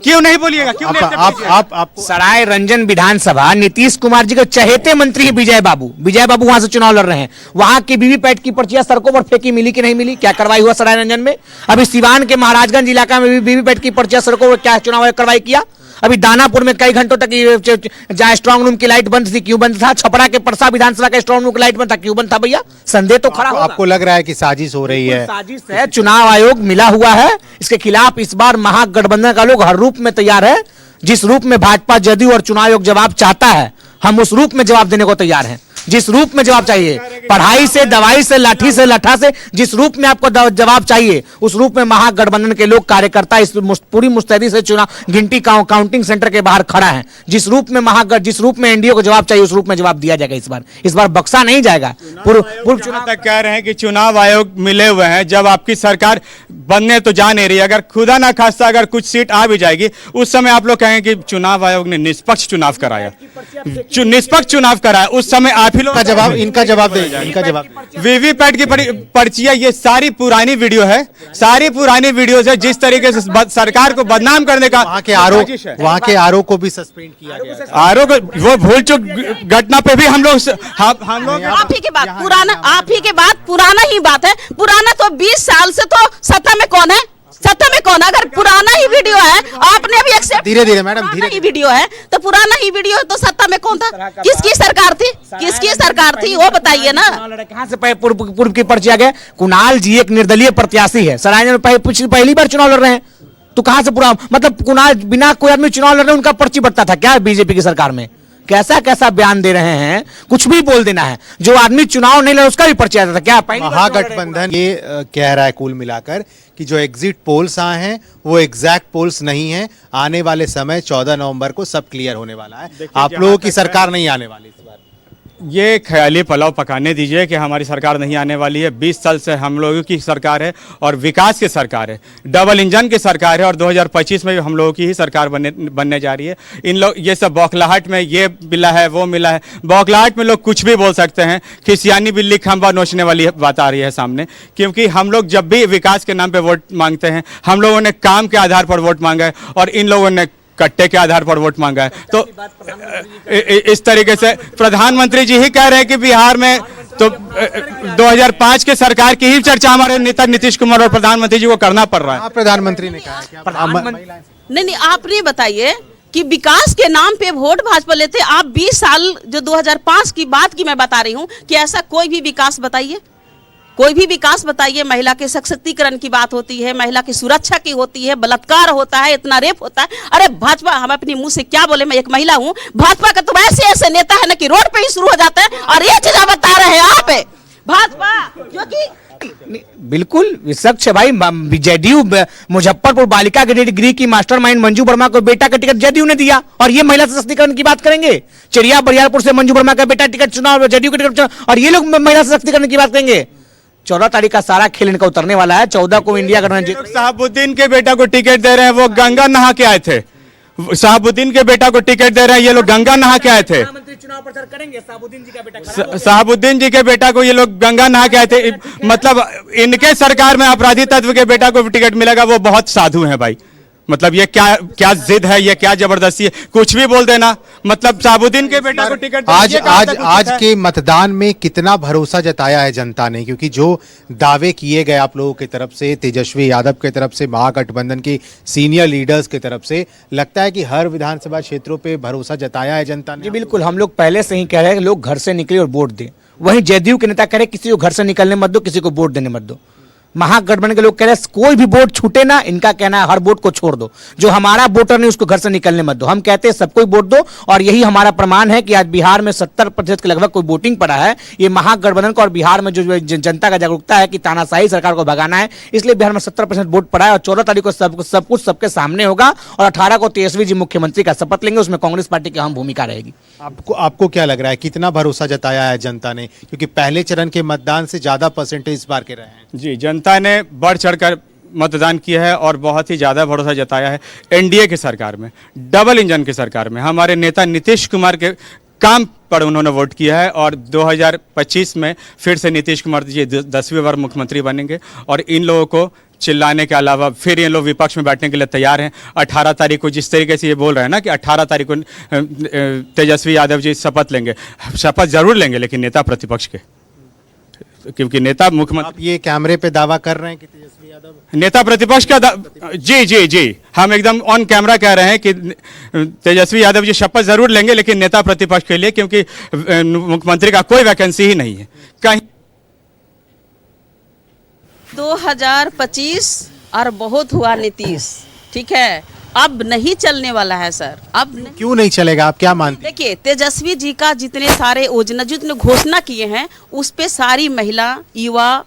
क्यों नहीं बोलिएगा? क्यों नहीं? आप सराय रंजन विधानसभा, नीतीश कुमार जी के चहेते मंत्री है विजय बाबू वहां से चुनाव लड़ रहे हैं। वहां की वीवीपैट की पर्चियां सड़कों पर फेंकी, मिली कि नहीं मिली? क्या कार्रवाई हुआ सराय रंजन में? अभी सिवान के महाराजगंज इलाका में वीवीपैट की पर्चियां सड़कों पर क्या चुनाव कार्रवाई किया? अभी दानापुर में कई घंटों तक जहां स्ट्रांग रूम की लाइट बंद थी, क्यों बंद था? छपरा के परसा विधानसभा का स्ट्रांग रूम की लाइट बंद था, क्यों बंद था भैया? संदेह तो खड़ा होगा। आपको लग रहा है कि साजिश हो रही है? साजिश है। चुनाव आयोग मिला हुआ है, इसके खिलाफ इस बार महागठबंधन का लोग हर रूप में तैयार है। जिस रूप में भाजपा, जदयू और चुनाव आयोग जवाब चाहता है, हम उस रूप में जवाब देने को तैयार हैं। जिस रूप में जवाब चाहिए, पढ़ाई से, दवाई से, लाठी से, लठा से, जिस रूप में आपको जवाब चाहिए, उस रूप में महागठबंधन के लोग, कार्यकर्ता इस पूरी मुस्तैदी से चुनाव गिनती काउंटिंग सेंटर के बाहर खड़ा है। जिस रूप में एनडीए को जवाब चाहिए, उस रूप में जवाब दिया जाएगा। इस बार बक्सा नहीं जाएगा। पूर्व चुनाव तक कह रहे हैं कि चुनाव आयोग मिले हुए हैं, जब आपकी सरकार बनने तो जा नहीं रही, अगर खुदा ना खास्ता अगर कुछ सीट आ भी जाएगी, उस समय आप लोग कहेंगे कि चुनाव आयोग ने निष्पक्ष चुनाव कराया, निष्पक्ष चुनाव कराया, उस समय आप ही लोग इनका जवाब वीवीपैट की पर्चियां, ये सारी पुरानी वीडियो है, सारी पुरानी वीडियोस है। जिस तरीके से सरकार को बदनाम करने का वहाँ के आरोप को भी सस्पेंड किया गया। आरोप वो भूल चूक घटना पे भी हम लोग आप ही की बात पुराना ही बात है। पुराना तो 20 साल से तो सत्ता में कौन है? अगर पुराना ही वीडियो है, आपने अभी एक्सेप्ट, धीरे मैडम, ही वीडियो है तो पुराना ही वीडियो है, तो सत्ता में कौन था? किसकी सरकार थी वो बताइए ना। कहां से पूर्व की पर्ची आ गए? कुणाल जी एक निर्दलीय प्रत्याशी है, सराय में पहली बार चुनाव लड़ रहे हैं, तो कहां से पूरा, मतलब कुणाल बिना कोई आदमी चुनाव लड़ रहे, उनका पर्ची बढ़ता था क्या बीजेपी की सरकार में? कैसा बयान दे रहे हैं, कुछ भी बोल देना है। जो आदमी चुनाव नहीं लड़ा उसका भी पर्चा आता था क्या? महागठबंधन ये कह रहा है कुल मिलाकर कि जो एग्जिट पोल्स आए हैं वो एग्जैक्ट पोल्स नहीं है। आने वाले समय 14 नवंबर को सब क्लियर होने वाला है। आप लोगों की सरकार नहीं आने वाली इस बार। ये ख्याली पलाव पकाने दीजिए कि हमारी सरकार नहीं आने वाली है। 20 साल से हम लोगों की सरकार है और विकास की सरकार है, डबल इंजन की सरकार है, और 2025 में भी हम लोगों की ही सरकार बनने जा रही है। इन लोग ये सब बौखलाहट में, ये मिला है वो मिला है, बौखलाहट में लोग कुछ भी बोल सकते हैं। खिसियानी बिल्ली खंबा नोचने वाली बात आ रही है सामने, क्योंकि हम लोग जब भी विकास के नाम पर वोट मांगते हैं, हम लोगों ने काम के आधार पर वोट मांगा है और इन लोगों ने कट्टे के आधार पर वोट मांगा है। तो इस तरीके से प्रधानमंत्री जी ही कह रहे हैं कि बिहार में तो 2005 के सरकार की ही चर्चा हमारे नेता नीतीश कुमार और प्रधानमंत्री जी को करना पड़ रहा है। प्रधानमंत्री ने कहा नहीं, आप नहीं बताइए कि विकास के नाम पे वोट भाजपा लेते। आप 20 साल जो 2005 की बात की मैं बता रही हूँ कि ऐसा कोई भी विकास बताइए, कोई भी विकास बताइए, महिला के सशक्तिकरण की बात होती है, महिला की सुरक्षा की होती है, बलात्कार होता है, इतना रेप होता है। अरे भाजपा, हम अपने मुंह से क्या बोले, मैं एक महिला हूं, भाजपा का तो ऐसे ऐसे नेता है ना कि रोड पे ही शुरू हो जाता है और ये चीज बता रहे हैं आप। भाजपा जो कि बिल्कुल विपक्ष है भाई। जेडीयू मुजफ्फरपुर बालिका डिग्री की मास्टरमाइंड मंजू वर्मा को बेटा का टिकट जेडीयू ने दिया, और ये महिला सशक्तिकरण की बात करेंगे। चिड़िया बरियारपुर से मंजू वर्मा का बेटा टिकट चुना और जेडीयू का टिकट चुना, और ये लोग महिला सशक्तिकरण की बात करेंगे। 14 तारीख का सारा खेल इनका उतरने वाला है। 14 को इंडिया गठबंधन शहाबुद्दीन के बेटा को टिकट दे रहे हैं, वो गंगा नहा के आए थे। शहाबुद्दीन के बेटा को टिकट दे रहे हैं, ये लोग गंगा नहा के आए थे। चुनाव प्रचार करेंगे, शहाबुद्दीन जी का बेटा शहाबुद्दीन जी के बेटा को ये लोग गंगा नहा के आए थे। मतलब इनके सरकार में अपराधी तत्व के बेटा को टिकट मिलेगा, वो बहुत साधु हैं भाई। मतलब ये क्या क्या जिद है, ये क्या जबरदस्ती है, कुछ भी बोल देना। मतलब शहाबुद्दीन के बेटा को टिकट आज के मतदान में कितना भरोसा जताया है जनता ने? क्योंकि जो दावे किए गए आप लोगों की तरफ से, तेजस्वी यादव की तरफ से, महागठबंधन की सीनियर लीडर्स की तरफ से, लगता है कि हर विधानसभा क्षेत्रों पे भरोसा जताया है जनता ने? जी बिल्कुल, हम लोग पहले से ही कह रहे हैं कि लोग घर से निकले और वोट दें। वहीं जेडीयू के नेता कह रहे किसी को घर से निकलने मत दो, किसी को वोट देने मत दो। महागठबंधन के लोग कह रहे हैं कोई भी वोट छूटे ना, इनका कहना है हर वोट को छोड़ दो, जो हमारा वोटर नहीं उसको घर से निकलने मत दो। हम कहते हैं सबको वोट दो, और यही हमारा प्रमाण है कि आज बिहार में 70% के लगभग कोई वोटिंग पड़ा है। ये महागठबंधन का और बिहार में जो जनता का जागरूकता है कि तानाशाही सरकार को भगाना है, इसलिए बिहार में 70% वोट पड़ा है। और 14 तारीख को सब कुछ सबके सामने होगा, और 18 को तेजस्वी जी मुख्यमंत्री का शपथ लेंगे, उसमें कांग्रेस पार्टी की अहम भूमिका रहेगी। आपको क्या लग रहा है, कितना भरोसा जताया है जनता ने? क्योंकि पहले चरण के मतदान से ज्यादा परसेंटेज इस बार के रहे हैं। जी, जनता ने बढ़ चढ़कर मतदान किया है और बहुत ही ज़्यादा भरोसा जताया है एनडीए की सरकार में, डबल इंजन की सरकार में। हमारे नेता नीतीश कुमार के काम पर उन्होंने वोट किया है, और 2025 में फिर से नीतीश कुमार जी 10वीं बार मुख्यमंत्री बनेंगे। और इन लोगों को चिल्लाने के अलावा फिर ये लोग विपक्ष में बैठने के लिए तैयार हैं। 18 तारीख को जिस तरीके से ये बोल रहे हैं ना कि 18 तारीख को तेजस्वी यादव जी शपथ लेंगे, शपथ जरूर लेंगे, लेकिन नेता प्रतिपक्ष के, क्योंकि नेता मुख्यमंत्री। आप ये कैमरे पे दावा कर रहे हैं कि तेजस्वी यादव नेता प्रतिपक्ष का जी जी जी, हम एकदम ऑन कैमरा कह रहे हैं कि तेजस्वी यादव जी शपथ जरूर लेंगे, लेकिन नेता प्रतिपक्ष के लिए, क्योंकि मुख्यमंत्री का कोई वैकेंसी ही नहीं है कहीं। 2025 और बहुत हुआ नीतीश, ठीक है, अब नहीं चलने वाला है सर। अब नहीं। क्यों नहीं चलेगा, आप क्या मानते हैं? देखिए, तेजस्वी जी का जितने सारे योजना जितने घोषणा किए हैं, उस पे सारी महिला, युवा,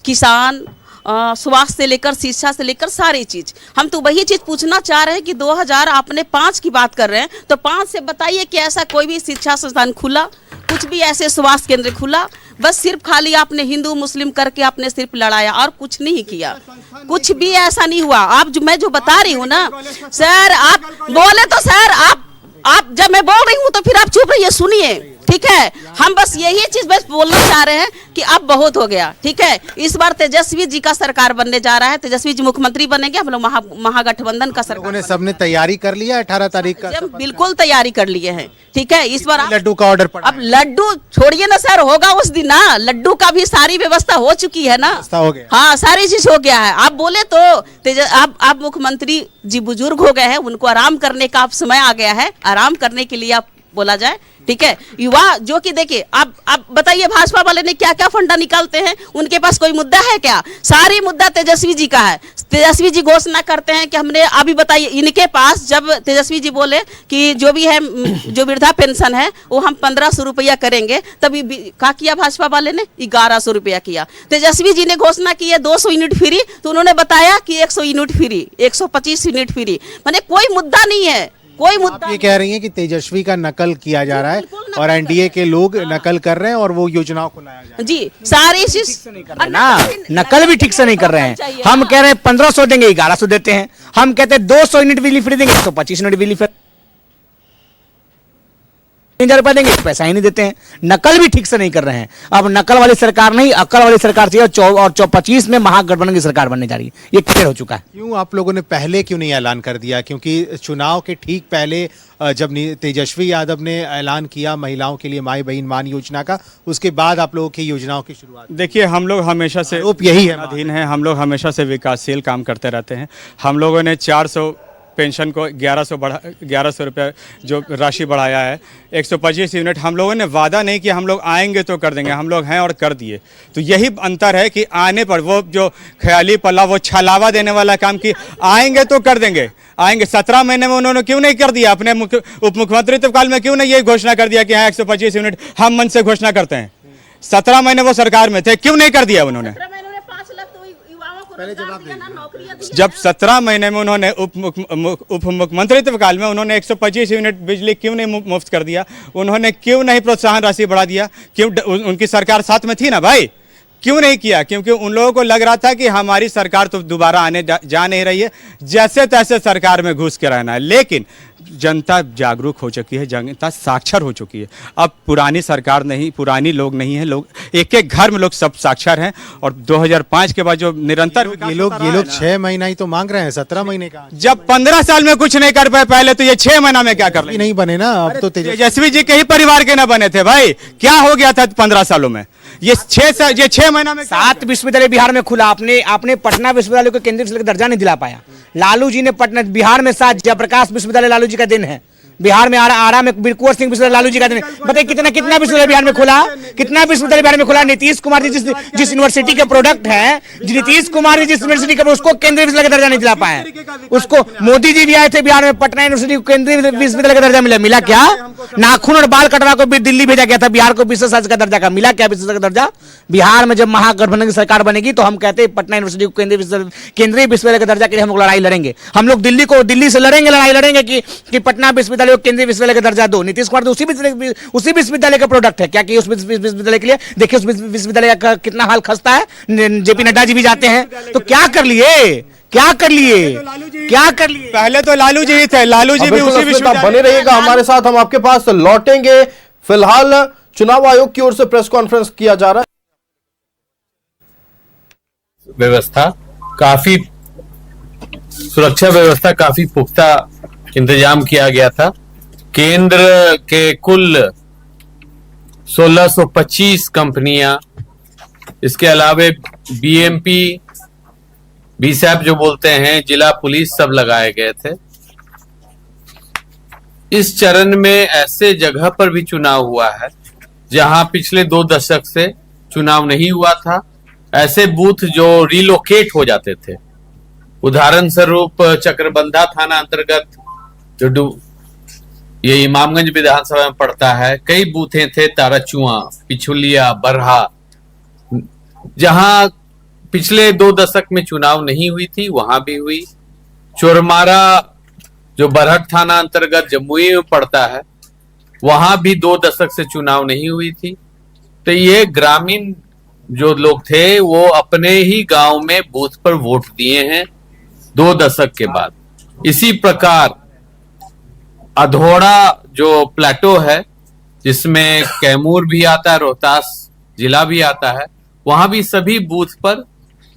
किसान, स्वास्थ्य से लेकर शिक्षा से लेकर सारी चीज, हम तो वही चीज पूछना चाह रहे हैं कि 2000 आपने 5 की बात कर रहे हैं, तो 5 से बताइए कि ऐसा कोई भी शिक्षा संस्थान खुला, कुछ भी ऐसे स्वास्थ्य केंद्र खुला? बस सिर्फ खाली आपने हिंदू मुस्लिम करके आपने सिर्फ लड़ाया और कुछ नहीं किया, कुछ भी ऐसा नहीं हुआ। आप मैं जो बता रही हूँ ना सर, आप बोले तो सर, आप जब मैं बोल रही हूँ तो फिर आप चुप रहिए, सुनिए, ठीक है। हम बस यही चीज बस बोलना चाह रहे हैं कि अब बहुत हो गया, ठीक है। इस बार तेजस्वी जी का सरकार बनने जा रहा है, तेजस्वी जी मुख्यमंत्री बनेंगे, हम लोग महागठबंधन का सरकार। सबने तैयारी कर लिया 18 तारीख का? बिल्कुल तैयारी कर लिए हैं, ठीक है। इस बार लड्डू का ऑर्डर पड़ा? अब लड्डू छोड़िए ना सर, होगा उस दिन ना, लड्डू का भी सारी व्यवस्था हो चुकी है ना, हो गया। हाँ, सारी चीज हो गया है। आप बोले तो आप मुख्यमंत्री जी बुजुर्ग हो गए हैं, उनको आराम करने का अब समय आ गया है, आराम करने के लिए आप बोला जाए, ठीक है। युवा जो कि देखिए, आप बताइए भाजपा वाले ने क्या क्या फंडा निकालते हैं, उनके पास कोई मुद्दा है क्या? सारी मुद्दा तेजस्वी जी का है। तेजस्वी जी घोषणा करते हैं कि हमने, अभी बताइए, इनके पास जब तेजस्वी जी बोले कि जो भी है, जो वृद्धा पेंशन है वो हम 1500 रुपया करेंगे, तभी क्या किया भाजपा वाले ने? 1100 रुपया किया। तेजस्वी जी ने घोषणा की है 200 यूनिट फ्री, तो उन्होंने बताया कि 100 यूनिट फ्री, 125 यूनिट फ्री, माने कोई मुद्दा नहीं है, कोई मुद्दा। आप ये कह रही हैं कि तेजस्वी का नकल किया जा रहा है और एनडीए के लोग नकल कर रहे हैं और वो योजनाओं को लाया जा रहा है? जी, सारी चीज ना, नकल भी ठीक से नहीं कर रहे हैं। हम कह रहे हैं 1500 देंगे, 1100 देते हैं। हम कहते हैं 200 यूनिट बिजली फ्री देंगे, 125 यूनिट बिजली फ्री, 3000 रुपए देंगे, पैसा ही नहीं देते हैं। नकल भी ठीक से नहीं कर रहे हैं। अब नकल वाली सरकार नहीं, अकल वाली सरकार चाहिए, और 25 में महागठबंधन की सरकार बनने जा रही है, ये क्लियर हो चुका है। क्यों आप लोगों ने पहले क्यों नहीं ऐलान कर दिया? क्योंकि चुनाव के ठीक पहले जब तेजस्वी यादव ने ऐलान किया महिलाओं के लिए माई बहन मान योजना का, उसके बाद आप लोगों की योजनाओं की शुरुआत। देखिए, हम लोग हमेशा से यही है, अधीन है, हम लोग हमेशा से विकासशील काम करते रहते हैं। हम लोगों ने पेंशन को 1100 रुपये जो राशि बढ़ाया है, 125 यूनिट। हम लोगों ने वादा नहीं किया हम लोग आएंगे तो कर देंगे, हम लोग हैं और कर दिए। तो यही अंतर है कि आने पर वो जो ख्याली पल्ला, वो छलावा देने वाला काम कि आएंगे तो कर देंगे, आएंगे। 17 महीने में उन्होंने क्यों नहीं कर दिया? अपने उप मुख्यमंत्रित्व काल में क्यों नहीं ये घोषणा कर दिया कि हाँ 125 यूनिट हम मन से घोषणा करते हैं? 17 महीने वो सरकार में थे, क्यों नहीं कर दिया उन्होंने? जब 17 महीने में उन्होंने उप मुख्यमंत्रित्व काल में उन्होंने 125 यूनिट बिजली क्यों नहीं मुफ्त कर दिया? उन्होंने क्यों नहीं प्रोत्साहन राशि बढ़ा दिया? क्यों? उनकी सरकार साथ में थी ना भाई, क्यों नहीं किया? क्योंकि उन लोगों को लग रहा था कि हमारी सरकार तो दोबारा आने जा नहीं रही है, जैसे तैसे सरकार में घुस के रहना है। लेकिन जनता जागरूक हो चुकी है, जनता साक्षर हो चुकी है। अब पुरानी सरकार नहीं, पुरानी लोग नहीं है, लोग एक एक घर में लोग सब साक्षर हैं। और 2005 के बाद जो निरंतर ये लोग 6 महीना ही तो मांग रहे हैं, 17 महीने का। जब 15 साल में कुछ नहीं कर पाए पहले, तो ये 6 महीना में क्या कर ले? नहीं बने ना, अब तो तेजस्वी जी के ही परिवार के ना बने थे भाई, क्या हो गया था 15 सालों में? ये 6 महीना में 7 विश्वविद्यालय बिहार में खुला। आपने पटना विश्वविद्यालय को केंद्रीय विश्वविद्यालय का दर्जा नहीं दिला पाया। लालू जी ने पटना, बिहार में 7 जयप्रकाश विश्वविद्यालय लालू जी का दिन है। बिहार में आरा में कुंवर सिंह विश्वविद्यालय लालू जी का दिन है। बताइए कितना विश्वविद्यालय बिहार में खुला, कितना विश्वविद्यालय बिहार में खुला। नीतीश कुमार जी जिस यूनिवर्सिटी के प्रोडक्ट है, नीतीश कुमार जी जिस यूनिवर्सिटी का, उसको केंद्रीय विश्वविद्यालय का दर्जा नहीं दिला पाए। उसको मोदी जी भी आए थे बिहार में, पटना यूनिवर्सिटी को केंद्रीय विश्वविद्यालय का दर्जा मिला क्या? नाखून और बाल कटवा को भी दिल्ली भेजा गया था, बिहार को विशेष राज्य का दर्जा का मिला क्या? विशेष का दर्जा बिहार में जब महागठबंधन की सरकार बनेगी तो हम कहते हैं पटना यूनिवर्सिटी को केंद्रीय विश्वविद्यालय का दर्जा के लिए हम लोग लड़ाई लड़ेंगे। हम लोग दिल्ली से लड़ाई लड़ेंगे कि पटना विश्वविद्यालय को केंद्रीय विश्वविद्यालय का दर्जा दो। नीतीश कुमार तो उसी विश्वविद्यालय का प्रोडक्ट है क्या कि उस विश्वविद्यालय के लिए देखिए उस विश्वविद्यालय का कितना हाल खस्ता है। जेपी नड्डा जी भी जाते हैं, तो क्या कर लिए? पहले तो लालू जी ही थे, लालू जी भी उसी विश्वविद्यालय। बने रहिएगा हमारे साथ, हम आपके पास लौटेंगे। फिलहाल चुनाव आयोग की ओर से प्रेस कॉन्फ्रेंस किया जा रहा है। व्यवस्था काफी, सुरक्षा व्यवस्था काफी पुख्ता इंतजाम किया गया था। केंद्र के कुल 1625 कंपनियां, इसके अलावे बीएमपी, बीसैप जो बोलते हैं, जिला पुलिस, सब लगाए गए थे। इस चरण में ऐसे जगह पर भी चुनाव हुआ है जहां पिछले 2 दशक से चुनाव नहीं हुआ था। ऐसे बूथ जो रिलोकेट हो जाते थे, उदाहरण स्वरूप चक्रबंधा थाना अंतर्गत जो ये इमामगंज विधानसभा में पड़ता है, कई बूथें थे, ताराचुआ, पिछुलिया, बरहा, जहां पिछले 2 दशक में चुनाव नहीं हुई थी, वहां भी हुई। चोरमारा जो बरहट थाना अंतर्गत जमुई में पड़ता है, वहां भी 2 दशक से चुनाव नहीं हुई थी। तो ये ग्रामीण जो लोग थे वो अपने ही गांव में बूथ पर वोट दिए हैं 2 दशक के बाद। इसी प्रकार अधौड़ा जो प्लेटो है, जिसमें कैमूर भी आता है, रोहतास जिला भी आता है, वहां भी सभी बूथ पर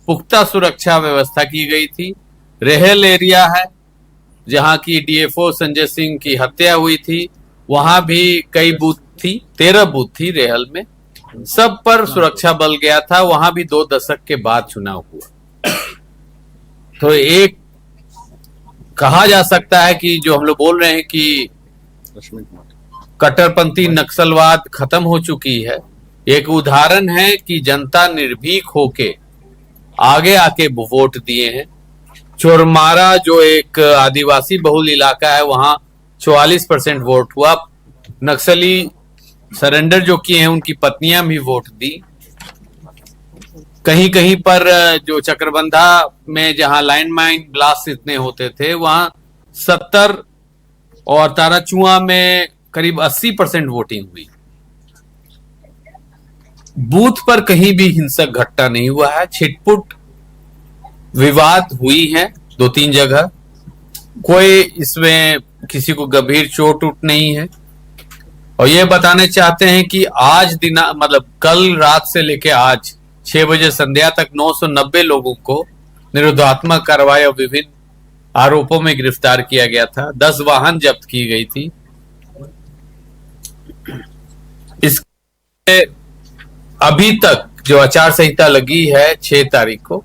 पुख्ता सुरक्षा व्यवस्था की गई थी। रेहल एरिया है जहां की डीएफओ संजय सिंह की हत्या हुई थी, वहां भी कई बूथ थी, 13 बूथ थी रेहल में, सब पर सुरक्षा बल गया था। वहां भी 2 दशक के बाद चुनाव हुआ। तो एक कहा जा सकता है कि जो हम लोग बोल रहे हैं कि कट्टरपंथी नक्सलवाद खत्म हो चुकी है, एक उदाहरण है कि जनता निर्भीक होके आगे आके वोट दिए हैं। चोरमारा जो एक आदिवासी बहुल इलाका है, वहां 44% वोट हुआ। नक्सली सरेंडर जो किए हैं उनकी पत्नियां भी वोट दी। कहीं कहीं पर जो चक्रबंधा में जहां लाइन माइन ब्लास्ट इतने होते थे, वहां 70 और ताराचुआ में करीब 80% वोटिंग हुई। बूथ पर कहीं भी हिंसक घटना नहीं हुआ है। छिटपुट विवाद हुई है 2-3 जगह, कोई इसमें किसी को गंभीर चोट उठ नहीं है। और ये बताने चाहते हैं कि आज मतलब कल रात से लेकर आज 6 बजे संध्या तक 990 लोगों को निरोधात्मक कार्रवाई और विभिन्न आरोपों में गिरफ्तार किया गया था। 10 वाहन जब्त की गई थी। इसके अभी तक जो आचार संहिता लगी है 6 तारीख को,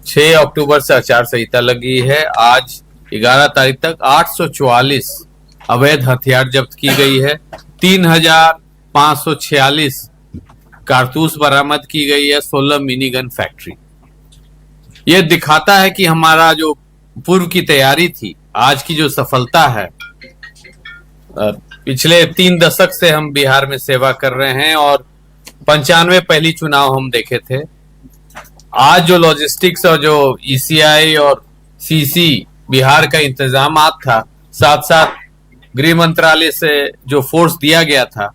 6 अक्टूबर से आचार संहिता लगी है। आज 11 तारीख तक 844 अवैध हथियार जब्त की गई है, 3546 कारतूस बरामद की गई है, 16 मिनी गन फैक्ट्री। यह दिखाता है कि हमारा जो पूर्व की तैयारी थी, आज की जो सफलता है, पिछले 3 दशक से हम बिहार में सेवा कर रहे हैं और 95 पहली चुनाव हम देखे थे। आज जो लॉजिस्टिक्स और जो ईसीआई और सीसी बिहार का इंतजाम था, साथ साथ गृह मंत्रालय से जो फोर्स दिया गया था,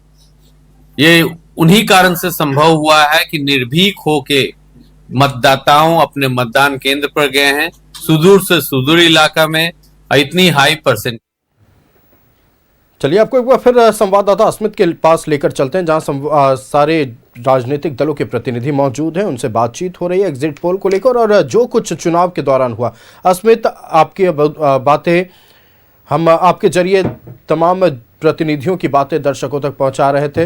ये उन्हीं कारण से संभव हुआ है कि निर्भीक होके मतदाताओं अपने मतदान केंद्र पर गए हैं, सुदूर से सुदूर इलाका में इतनी हाई परसेंट। चलिए आपको एक बार फिर संवाददाता अस्मित के पास लेकर चलते हैं, जहां सारे राजनीतिक दलों के प्रतिनिधि मौजूद हैं, उनसे बातचीत हो रही है एग्जिट पोल को लेकर और जो कुछ चुनाव के दौरान हुआ। अस्मित, आपकी बातें हम आपके जरिए तमाम प्रतिनिधियों की बातें दर्शकों तक पहुंचा रहे थे।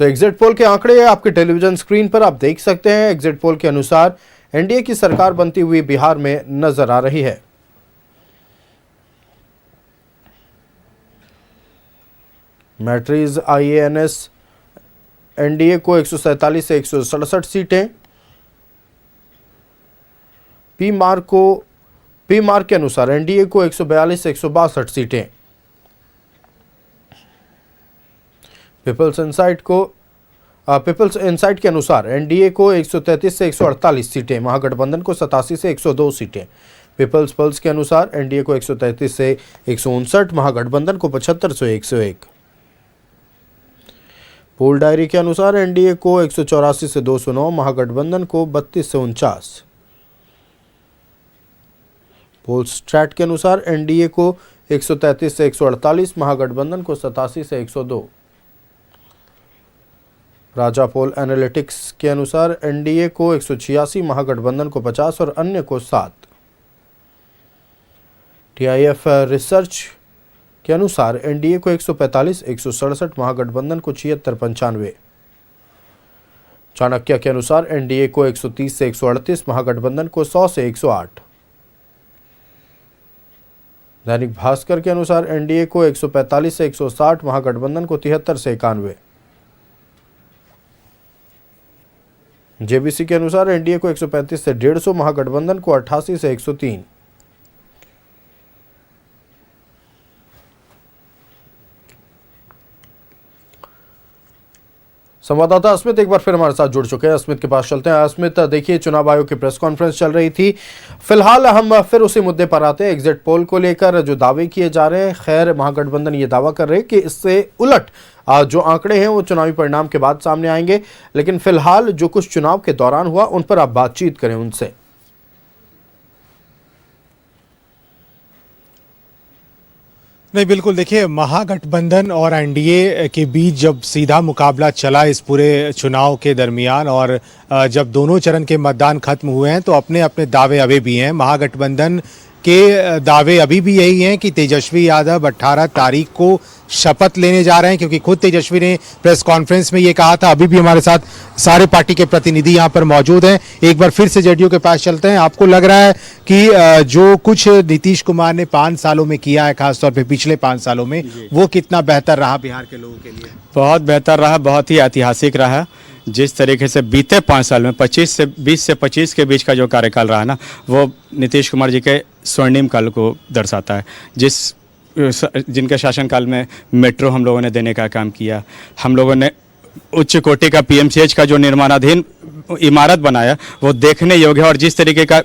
तो एग्जिट पोल के आंकड़े आपके टेलीविजन स्क्रीन पर आप देख सकते हैं। एग्जिट पोल के अनुसार एनडीए की सरकार बनती हुई बिहार में नजर आ रही है। मैट्रिज आईएएनएस एनडीए को 147 से 167 सीटें, पी मार्क के अनुसार एनडीए को 142 से 162 सीटें, पीपल्स इनसाइट के अनुसार एनडीए को 133 से 148 सीटें, महागठबंधन को 87 से 102 सीटें, पीपल्स पल्स के अनुसार एनडीए को 133 से 159, महागठबंधन को 75 से 101, पोल डायरी के अनुसार एनडीए को 184 से 209, महागठबंधन को 32 से 49, पोल स्ट्रैट के अनुसार एनडीए को 133 से 148, महागठबंधन को 87 से 102, राजा पोल एनालिटिक्स के अनुसार एनडीए को 186, महागठबंधन को 50 और अन्य को 7, टीआईएफ रिसर्च के अनुसार एनडीए को 145, 167, महागठबंधन को 76, 95, चाणक्य के अनुसार एनडीए को 130 से 138, महागठबंधन को 100 से 108, दैनिक भास्कर के अनुसार एनडीए को 145 से 160, महागठबंधन को 73 से 91, जेबीसी के अनुसार एनडीए को 135 से 150, महागठबंधन को 88 से 103, संवाददाता अस्मित एक बार फिर हमारे साथ जुड़ चुके हैं। अस्मित के पास चलते हैं। अस्मित, देखिए चुनाव आयोग की प्रेस कॉन्फ्रेंस चल रही थी, फिलहाल हम फिर उसी मुद्दे पर आते हैं। एग्जिट पोल को लेकर जो दावे किए जा रहे हैं, खैर महागठबंधन ये दावा कर रहे हैं कि इससे उलट जो आंकड़े हैं वो चुनावी परिणाम के बाद सामने आएंगे, लेकिन फिलहाल जो कुछ चुनाव के दौरान हुआ उन पर आप बातचीत करें उनसे। नहीं, बिल्कुल, देखिए महागठबंधन और एनडीए के बीच जब सीधा मुकाबला चला इस पूरे चुनाव के दरमियान और जब दोनों चरण के मतदान खत्म हुए हैं तो अपने अपने दावे अभी भी हैं। महागठबंधन के दावे अभी भी यही हैं कि तेजस्वी यादव 18 तारीख को शपथ लेने जा रहे हैं, क्योंकि खुद तेजस्वी ने प्रेस कॉन्फ्रेंस में ये कहा था। अभी भी हमारे साथ सारे पार्टी के प्रतिनिधि यहाँ पर मौजूद हैं। एक बार फिर से जेडीयू के पास चलते हैं। आपको लग रहा है कि जो कुछ नीतीश कुमार ने 5 सालों में किया है, खासतौर पे पिछले 5 सालों में, वो कितना बेहतर रहा बिहार के लोगों के लिए? बहुत बेहतर रहा, बहुत ही ऐतिहासिक रहा। जिस तरीके से बीते 5 साल में 20 से 25 के बीच का जो कार्यकाल रहा ना, वो नीतीश कुमार जी के स्वर्णिम काल को दर्शाता है। जिनके शासनकाल में मेट्रो हम लोगों ने देने का काम किया, हम लोगों ने उच्च कोटि का पीएमसीएच का जो निर्माणाधीन इमारत बनाया वो देखने योग्य है। और जिस तरीके का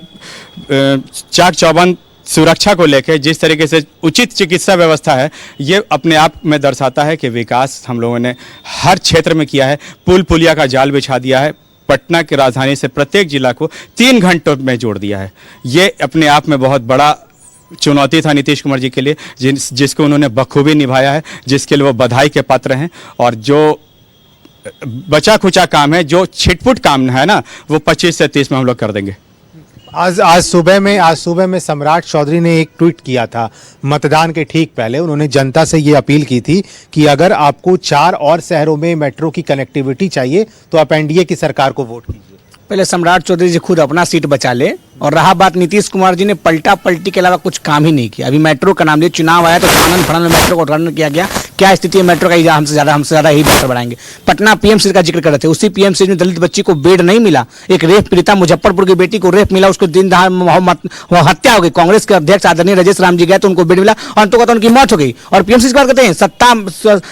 चाक चौबंद सुरक्षा को लेकर जिस तरीके से उचित चिकित्सा व्यवस्था है, ये अपने आप में दर्शाता है कि विकास हम लोगों ने हर क्षेत्र में किया है। पुल पुलिया का जाल बिछा दिया है, पटना की राजधानी से प्रत्येक जिला को 3 घंटों में जोड़ दिया है। ये अपने आप में बहुत बड़ा चुनौती था नीतीश कुमार जी के लिए, जिसको उन्होंने बखूबी निभाया है, जिसके लिए वो बधाई के पात्र हैं। और जो बचा खुचा काम है, जो छिटपुट काम है ना, वो 25 से 30 में हम लोग कर देंगे। आज सुबह में सम्राट चौधरी ने एक ट्वीट किया था मतदान के ठीक पहले। उन्होंने जनता से ये अपील की थी कि अगर आपको 4 और शहरों में मेट्रो की कनेक्टिविटी चाहिए तो आप एनडीए की सरकार को वोट कीजिए। पहले सम्राट चौधरी जी खुद अपना सीट बचा ले, और रहा बात नीतीश कुमार जी ने पलटा पलटी के अलावा कुछ काम ही नहीं किया। अभी मेट्रो का नाम लिया, चुनाव आया तो आनंद फनन में मेट्रो का उद्घाटन किया गया। क्या स्थिति है मेट्रो का, हमसे ज्यादा ही बेहतर बढ़ाएंगे। पटना पीएमसी का जिक्र कर रहे थे, उसी पीएमसी में दलित बच्ची को बेड नहीं मिला, एक रेप पीड़िता मुजफ्फरपुर की बेटी को रेप मिला, उसको दिन दहाड़े हत्या हो गई। कांग्रेस के अध्यक्ष आदरणीय राजेश राम जी गए तो उनको बेड मिला और तो उनकी मौत हो गई। और पीएमसी की बात करते हैं, सत्ता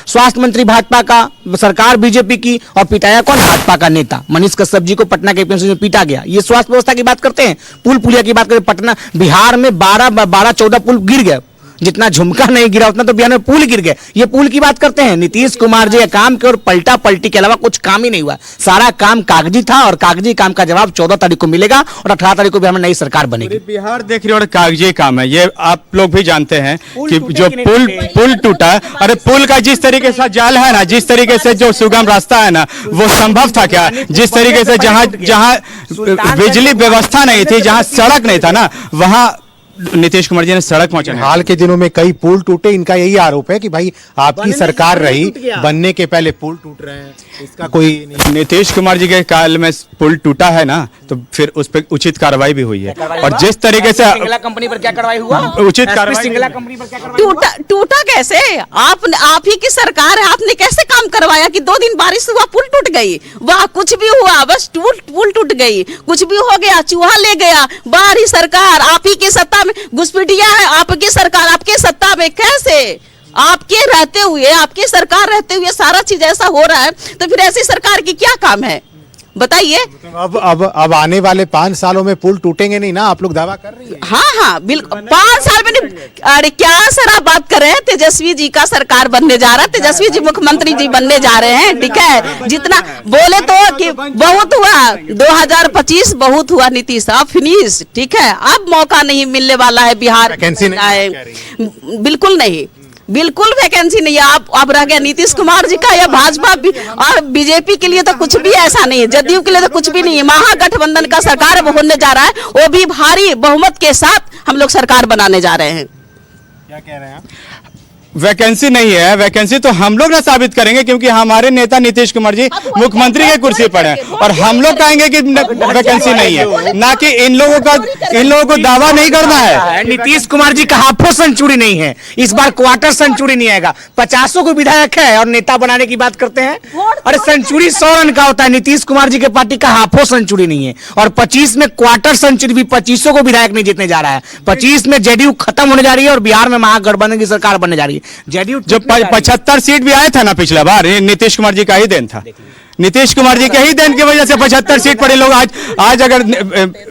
स्वास्थ्य मंत्री भाजपा का, सरकार बीजेपी की, और पिटाया कौन, भाजपा का नेता मनीष कश्यप जी को पटना के पीएमसी में पीटा गया। ये स्वास्थ्य व्यवस्था की बात करते हैं। पुल पुलिया की बात करें, पटना बिहार में 12-14 पुल गिर गए, जितना झुमका नहीं गिरा उतना तो बिहार में पुल गिर गए। ये पुल की बात करते हैं। नीतीश कुमार जी काम के और पलटा पलटी के अलावा कुछ काम ही नहीं हुआ। सारा काम कागजी था और कागजी काम का जवाब 14 तारीख को मिलेगा और 18 तारीख को बिहार में नई सरकार बनेगी। बिहार देख रहे हो, और कागजी काम है ये, आप लोग भी जानते हैं कि जो पुल टूटा, अरे पुल का जिस तरीके से जाल है ना, जिस तरीके से जो सुगम रास्ता है ना, वो संभव था क्या? जिस तरीके से जहां बिजली व्यवस्था नहीं थी, जहां सड़क नहीं था ना, वहां नीतीश कुमार जी ने सड़क पहुंचाई। हाल के दिनों में कई पुल टूटे, इनका यही आरोप है कि भाई आपकी सरकार रही, बनने के पहले पुल टूट रहे हैं, इसका कोई नहीं। नीतीश कुमार जी के काल में पुल टूटा है ना, तो फिर उस पर उचित कार्रवाई भी हुई है। और जिस तरीके से सिंगला कंपनी पर क्या कार्रवाई हुआ, उचित कार्रवाई, सिंगला कंपनी पर क्या कार्रवाई टूटा कैसे? आप ही की सरकार है, आपने कैसे काम करवाया कि 2 दिन बारिश हुआ पुल टूट गई? वाह, कुछ भी हुआ, बस पुल टूट गई, कुछ भी हो गया, चूहा ले गया। बाहरी सरकार, आप ही की सत्ता में घुसपैठिया है, आपकी सरकार, आपके सत्ता में कैसे? आपके रहते हुए, आपकी सरकार रहते हुए सारा चीज ऐसा हो रहा है, तो फिर ऐसी सरकार की क्या काम है बताइए? अब आने वाले 5 सालों में पुल टूटेंगे नहीं ना, आप लोग दावा कर रही है? हाँ, बिल्कुल 5 साल में नहीं। अरे क्या सर आप बात कर रहे हैं? तेजस्वी जी का सरकार बनने जा रहा है, तेजस्वी जी मुख्यमंत्री जी बनने जा रहे हैं, ठीक है। जितना बोले तो कि बहुत हुआ 2025, बहुत हुआ नीतीश, अब फिनिश, ठीक है। अब मौका नहीं मिलने वाला है बिहार, बिल्कुल नहीं, बिल्कुल वैकेंसी नहीं है। अब रह गया नीतीश कुमार जी का या भाजपा भी, और बीजेपी के लिए तो कुछ भी ऐसा नहीं है, जदयू के लिए तो कुछ भी नहीं है। महागठबंधन का सरकार होने जा रहा है, वो भी भारी बहुमत के साथ हम लोग सरकार बनाने जा रहे हैं। क्या कह रहे हैं आप? वैकेंसी नहीं है, वैकेंसी तो हम लोग ना साबित करेंगे, क्योंकि हमारे नेता नीतीश कुमार जी मुख्यमंत्री की कुर्सी पर हैं, और हम लोग कहेंगे कि वैकेंसी नहीं है, ना कि इन लोगों को दावा नहीं करना है। नीतीश कुमार जी का हाफो सेंचुरी नहीं है, इस बार क्वार्टर सेंचुरी नहीं आएगा। 50 को विधायक है और नेता बनाने की बात करते हैं। अरे सेंचुरी 100 रन का होता है, नीतीश कुमार जी के पार्टी का हाफो सेंचुरी नहीं है। और 25 में क्वार्टर सेंचुरी भी 25 को विधायक नहीं जीतने जा रहा है। 25 में जेडीयू खत्म होने जा रही है और बिहार में महागठबंधन की सरकार बनने जा रही है। जेडीयू जो 75 सीट भी आया था ना पिछला बार, ये नीतीश कुमार जी का ही देन था। नीतीश कुमार जी के ही देन की वजह से 75 सीट पर लोग आज अगर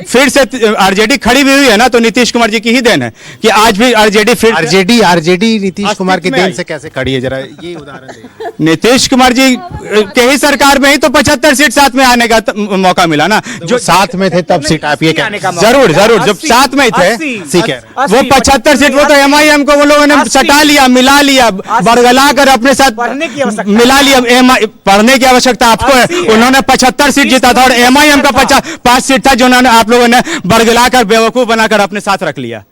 फिर से आरजेडी खड़ी भी हुई है ना, तो नीतीश कुमार जी की ही देन है कि आज भी आरजेडी फिर आरजेडी नीतीश कुमार के देन से कैसे खड़ी है, जरा ये उदाहरण दें। नीतीश कुमार जी के ही सरकार में ही तो 75 सीट साथ में आने का मौका मिला ना। जो साथ में थे तब सीट आप ये जरूर जब साथ में थे, ठीक है, वो 75 सीट वो तो एमआईएम को वो लोगों ने सटा लिया, मिला लिया, बरगला कर अपने साथ मिला लिया। पढ़ने की आवश्यकता आपको है। उन्होंने 75 सीट जीता था और एमआईएम का 5 सीट था जो उन्होंने आप लोगों ने बरगला कर बेवकूफ बनाकर अपने साथ रख लिया।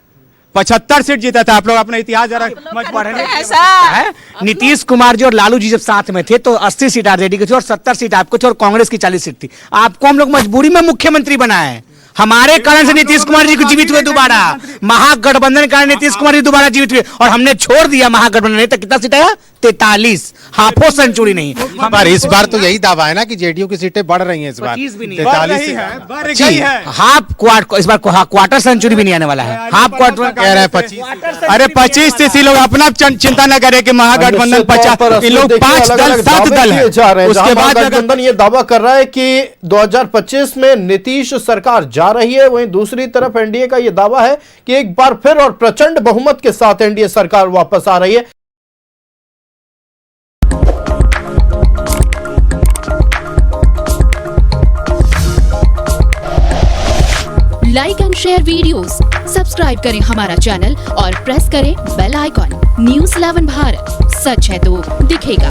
75 सीट जीता था। आप लोग अपना इतिहास जरा पढ़ने। ऐसा है, नीतीश कुमार जी और लालू जी जब साथ में थे तो 80 सीट आरजेडी की थी और 70 सीट आपको थी और कांग्रेस की 40 सीट थी। आपको हम लोग मजबूरी में मुख्यमंत्री बनाए, हमारे कारण से नीतीश कुमार जी को जीवित हुए दोबारा, महागठबंधन के कारण नीतीश कुमार जी दोबारा जीवित हुए और हमने छोड़ दिया महागठबंधन। नहीं तो कितना सीट आया? 43, हाफो सेंचुरी नहीं। पर इस बार तो यही दावा है ना कि जेडीयू की सीटें बढ़ रही हैं इस बार, 43 है। हाफ क्वार्टर, इस बार क्वार्टर सेंचुरी भी नहीं आने वाला है। हाफ क्वार्टर कह रहे हैं 25। अरे 25 से लोग अपना चिंता न करें कि महागठबंधन 50, इन लोग 5 दल 7 दल है। उसके बाद गठबंधन ये दावा कर रहा है कि 2025 में नीतीश सरकार जा रही है, वहीं दूसरी तरफ एनडीए का यह दावा है कि एक बार फिर और प्रचंड बहुमत के साथ एनडीए सरकार वापस आ रही है। Like and share videos, subscribe करें हमारा चैनल और प्रेस करें बेल आइकॉन। News 11 भारत, सच है तो दिखेगा।